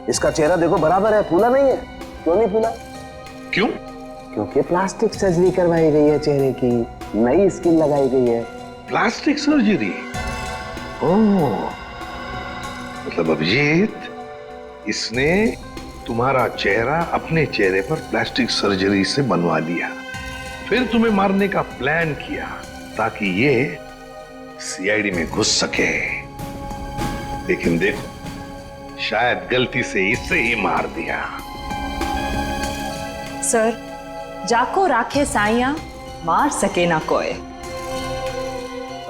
इसका चेहरा देखो बराबर है, फूला नहीं है। क्यों नहीं फूला? क्यों? क्योंकि प्लास्टिक सर्जरी करवाई गई है चेहरे की, नई स्किन लगाई गई है। Plastic surgery? ओह, मतलब अभिजीत इसने तुम्हारा चेहरा अपने चेहरे पर प्लास्टिक सर्जरी से बनवा लिया, फिर तुम्हें मारने का प्लान किया ताकि ये सीआईडी में घुस सके। लेकिन देखो, शायद गलती से इसे ही मार दिया। सर, जाको राखे साइया मार सके ना कोई।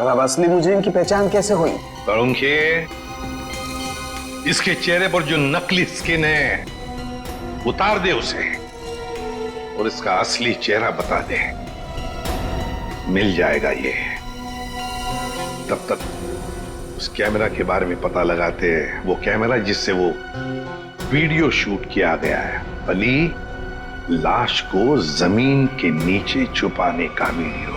अब असली मुजरिम की पहचान कैसे हुई? तरुणखे, इसके चेहरे पर जो नकली स्किन है उतार दे उसे और इसका असली चेहरा बता दे, मिल जाएगा ये। तब तक उस कैमरा के बारे में पता लगाते हैं, वो कैमरा जिससे वो वीडियो शूट किया गया है, अली लाश को जमीन के नीचे छुपाने का वीडियो।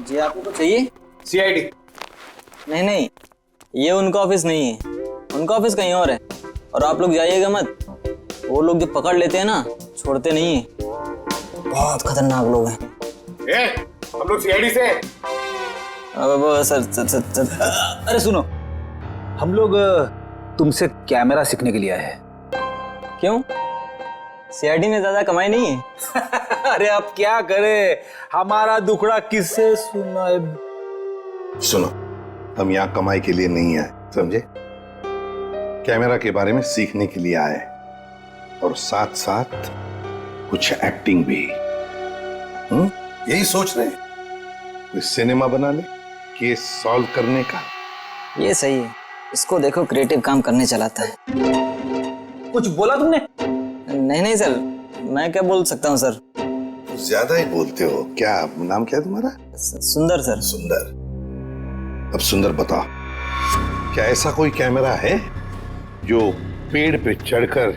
जी आपको कुछ चाहिए? सीआईडी? नहीं नहीं, ये उनका ऑफिस नहीं है, उनका ऑफिस कहीं और है। और आप लोग जाइएगा मत, वो लोग जो पकड़ लेते हैं ना छोड़ते नहीं है, बहुत खतरनाक लोग हैं। हम लोग सीआईडी से। सर अरे सुनो, हम लोग तुमसे कैमरा सीखने के लिए आए हैं। क्यों? सीआईडी में ज्यादा कमाई नहीं है? अरे अब क्या करे, हमारा दुखड़ा किससे सुनाए? सुनो, हम यहाँ कमाई के लिए नहीं आए, समझे? कैमरा के बारे में सीखने के लिए आए और साथ साथ कुछ एक्टिंग भी। यही सोच रहे कोई सिनेमा बना ले, केस सॉल्व करने का। ये सही है, इसको देखो क्रिएटिव काम करने चलाता है। कुछ बोला तुमने? नहीं नहीं सर, मैं क्या बोल सकता हूँ सर। ज्यादा ही बोलते हो। क्या नाम क्या है तुम्हारा? सुंदर सर। सुंदर। अब सुंदर बताओ, क्या ऐसा कोई कैमरा है जो पेड़ पे चढ़कर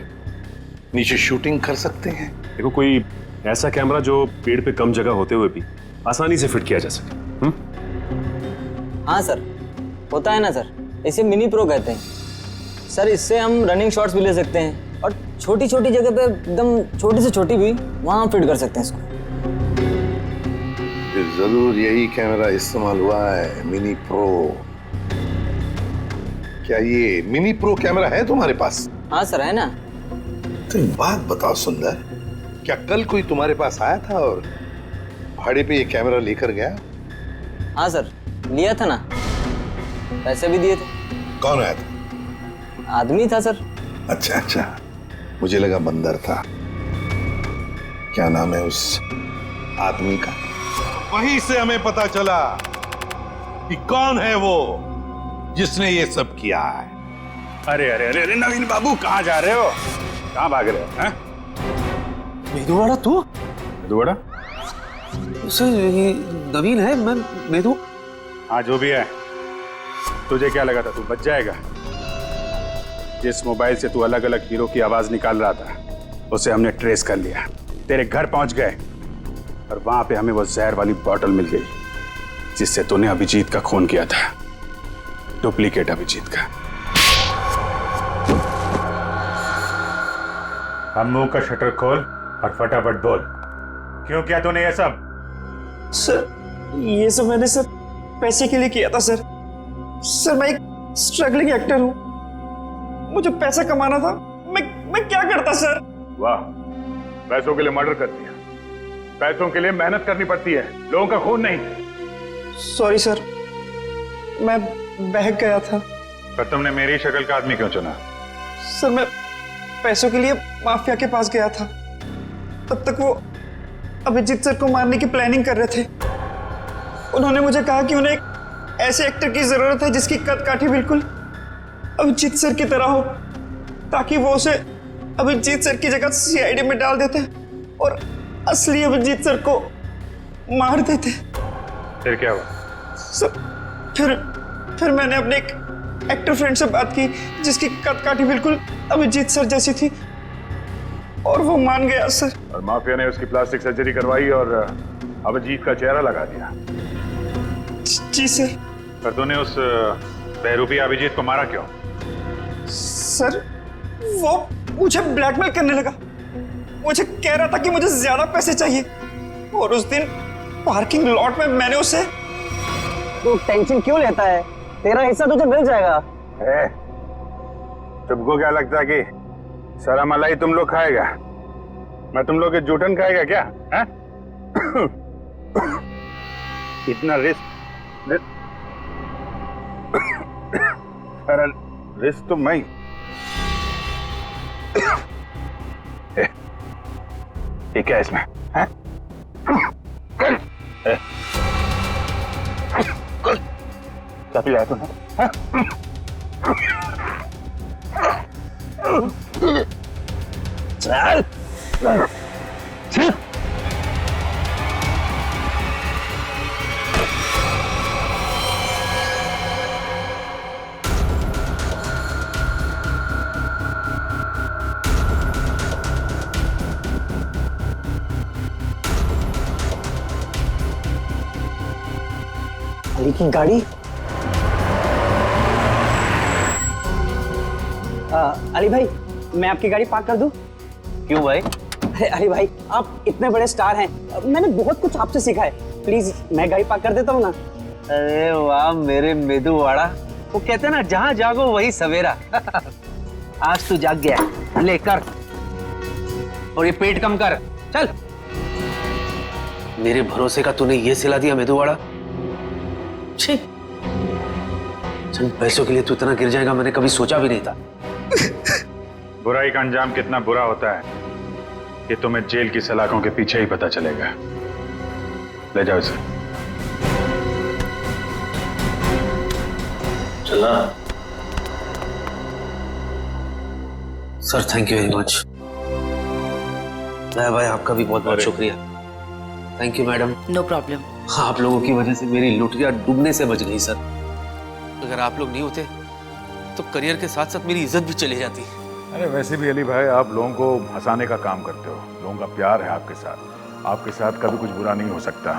नीचे शूटिंग कर सकते हैं? देखो, कोई ऐसा कैमरा जो पेड़ पे कम जगह होते हुए भी आसानी से फिट किया जा सके। हाँ सर, होता है ना सर, इसे मिनी प्रो कहते हैं सर। इससे हम रनिंग शॉट्स भी ले सकते हैं और छोटी छोटी जगह पे एकदम छोटी से छोटी भी वहां फिट कर सकते हैं इसको। जरूर यही कैमरा इस्तेमाल हुआ है, मिनी प्रो। क्या ये मिनी प्रो कैमरा है तुम्हारे पास? हाँ सर, है ना। तो एक बात बताओ सुंदर, क्या कल कोई तुम्हारे पास आया था और भाड़े पे ये कैमरा लेकर गया? हाँ सर, लिया था ना, पैसे भी दिए थे। कौन आया था? आदमी था सर। अच्छा अच्छा, मुझे लगा बंदर था। क्या नाम है उस आदमी का? वहीं से हमें पता चला कि कौन है वो जिसने ये सब किया है। अरे अरे अरे अरे नवीन बाबू, कहाँ जा रहे हो? कहाँ भाग रहे हो? मेदुवाड़ा तू? मेदुवाड़ा? सर ये नवीन है, मैं मेदु। हाँ जो भी है, तुझे क्या लगा था तू बच जाएगा? जिस मोबाइल से तू अलग अलग हीरो की आवाज निकाल रहा था उसे हमने ट्रेस कर लिया, तेरे घर पहुंच गए और वहां पे हमें वो जहर वाली बोतल मिल गई जिससे तूने अभिजीत का खून किया था, डुप्लीकेट अभिजीत का। हम मुंह का शटर खोल और फटाफट बोल, क्यों किया तूने ये सब? सर ये सब मैंने सर पैसे के लिए किया था सर। सर मैं एक स्ट्रगलिंग एक्टर हूँ, मुझे पैसा कमाना था, मैं क्या करता सर? वाह, पैसों के लिए मर्डर कर दिया। पैसों के लिए मेहनत करनी पड़ती है, लोगों का खून नहीं। सॉरी सर, मैं बहक गया था। पर तुमने मेरी शक्ल का आदमी क्यों चुना? सर मैं पैसों के लिए माफिया के पास गया था, तब तक वो अभिजीत सर को मारने की प्लानिंग कर रहे थे। उन्होंने मुझे कहा कि उन्हें एक ऐसे एक्टर की जरूरत है जिसकी कद काठी बिल्कुल अभिजीत सर की तरह हो, ताकि वो उसे अभिजीत सर की जगह सीआईडी में डाल देते और असली अभिजीत सर को मार देते। फिर क्या हुआ? सर फिर मैंने अपने एक एक्टर फ्रेंड से बात की जिसकी कद काठी बिल्कुल अभिजीत सर जैसी थी और वो मान गया सर। और माफिया ने उसकी प्लास्टिक सर्जरी करवाई और अभिजीत का चेहरा लगा दिया। जी सर। पर तूने उस बहरूपी अभिजीत को मारा क्यों? सर वो मुझे ब्लैकमेल करने लगा, मुझे कह रहा था कि मुझे ज्यादा पैसे चाहिए और उस दिन पार्किंग लॉट में मैंने उसे। तू टेंशन क्यों लेता है, तेरा हिस्सा तुझे मिल जाएगा। तुमको क्या लगता है कि सारा मलाई तुम लोग खाएगा? मैं तुम लोग के जूठन खाएगा क्या? है? इतना रिस्क तो मैं। ये क्या इसमें? है? क्या पिलाया तूने? चल चल। अली की गाड़ी। अली भाई, मैं आपकी गाड़ी पार्क कर दूं? क्यों भाई? अरे अली भाई, आप इतने बड़े स्टार हैं, मैंने बहुत कुछ आपसे सीखा है, प्लीज मैं गाड़ी पार्क कर देता हूँ ना। अरे वाह मेरे मेदुवाड़ा, वो कहते हैं ना जहाँ जागो वही सवेरा। आज तू जाग गया, ले कर और ये पेट कम कर, चल। मेरे भरोसे का तूने ये सिला दिया मेदुवाड़ा। छी, चंद पैसों के लिए तू इतना गिर जाएगा मैंने कभी सोचा भी नहीं था। बुराई का अंजाम कितना बुरा होता है ये तुम्हें जेल की सलाखों के पीछे ही पता चलेगा। ले जाओ इसे। चला sir, thank you very much. भाई आपका भी बहुत बहुत शुक्रिया। Thank you madam. No problem. आप लोगों की वजह से मेरी लुटिया डूबने से बच गई सर। अगर आप लोग नहीं होते तो करियर के साथ साथ मेरी इज्जत भी चली जाती। अरे वैसे भी अली भाई, आप लोगों को हंसाने का काम करते हो, लोगों का प्यार है आपके साथ कभी कुछ बुरा नहीं हो सकता।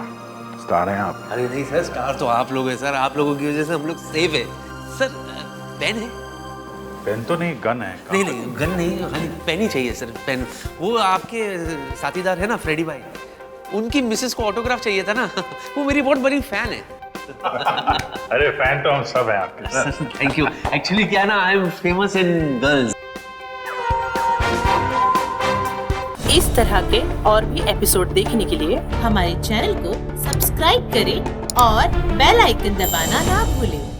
स्टार हैं आप। अरे नहीं सर, स्टार तो आप लोग हैं सर, आप लोगों की वजह से हम लोग सेफ है सर। पेन है? पेन तो नहीं, गन है। नहीं गन नहीं, हाँ पेन ही चाहिए सर, पेन। वो आपके साथीदार है ना फ्रेडी भाई, उनकी मिसेस को ऑटोग्राफ चाहिए था ना। वो मेरी बहुत बड़ी फैन है। अरे फैन तो हम सब हैं आपके। Thank you. एक्चुअली क्या ना, I am famous in girls. इस तरह के और भी एपिसोड देखने के लिए हमारे चैनल को सब्सक्राइब करें और बेल आइकन दबाना ना भूलें।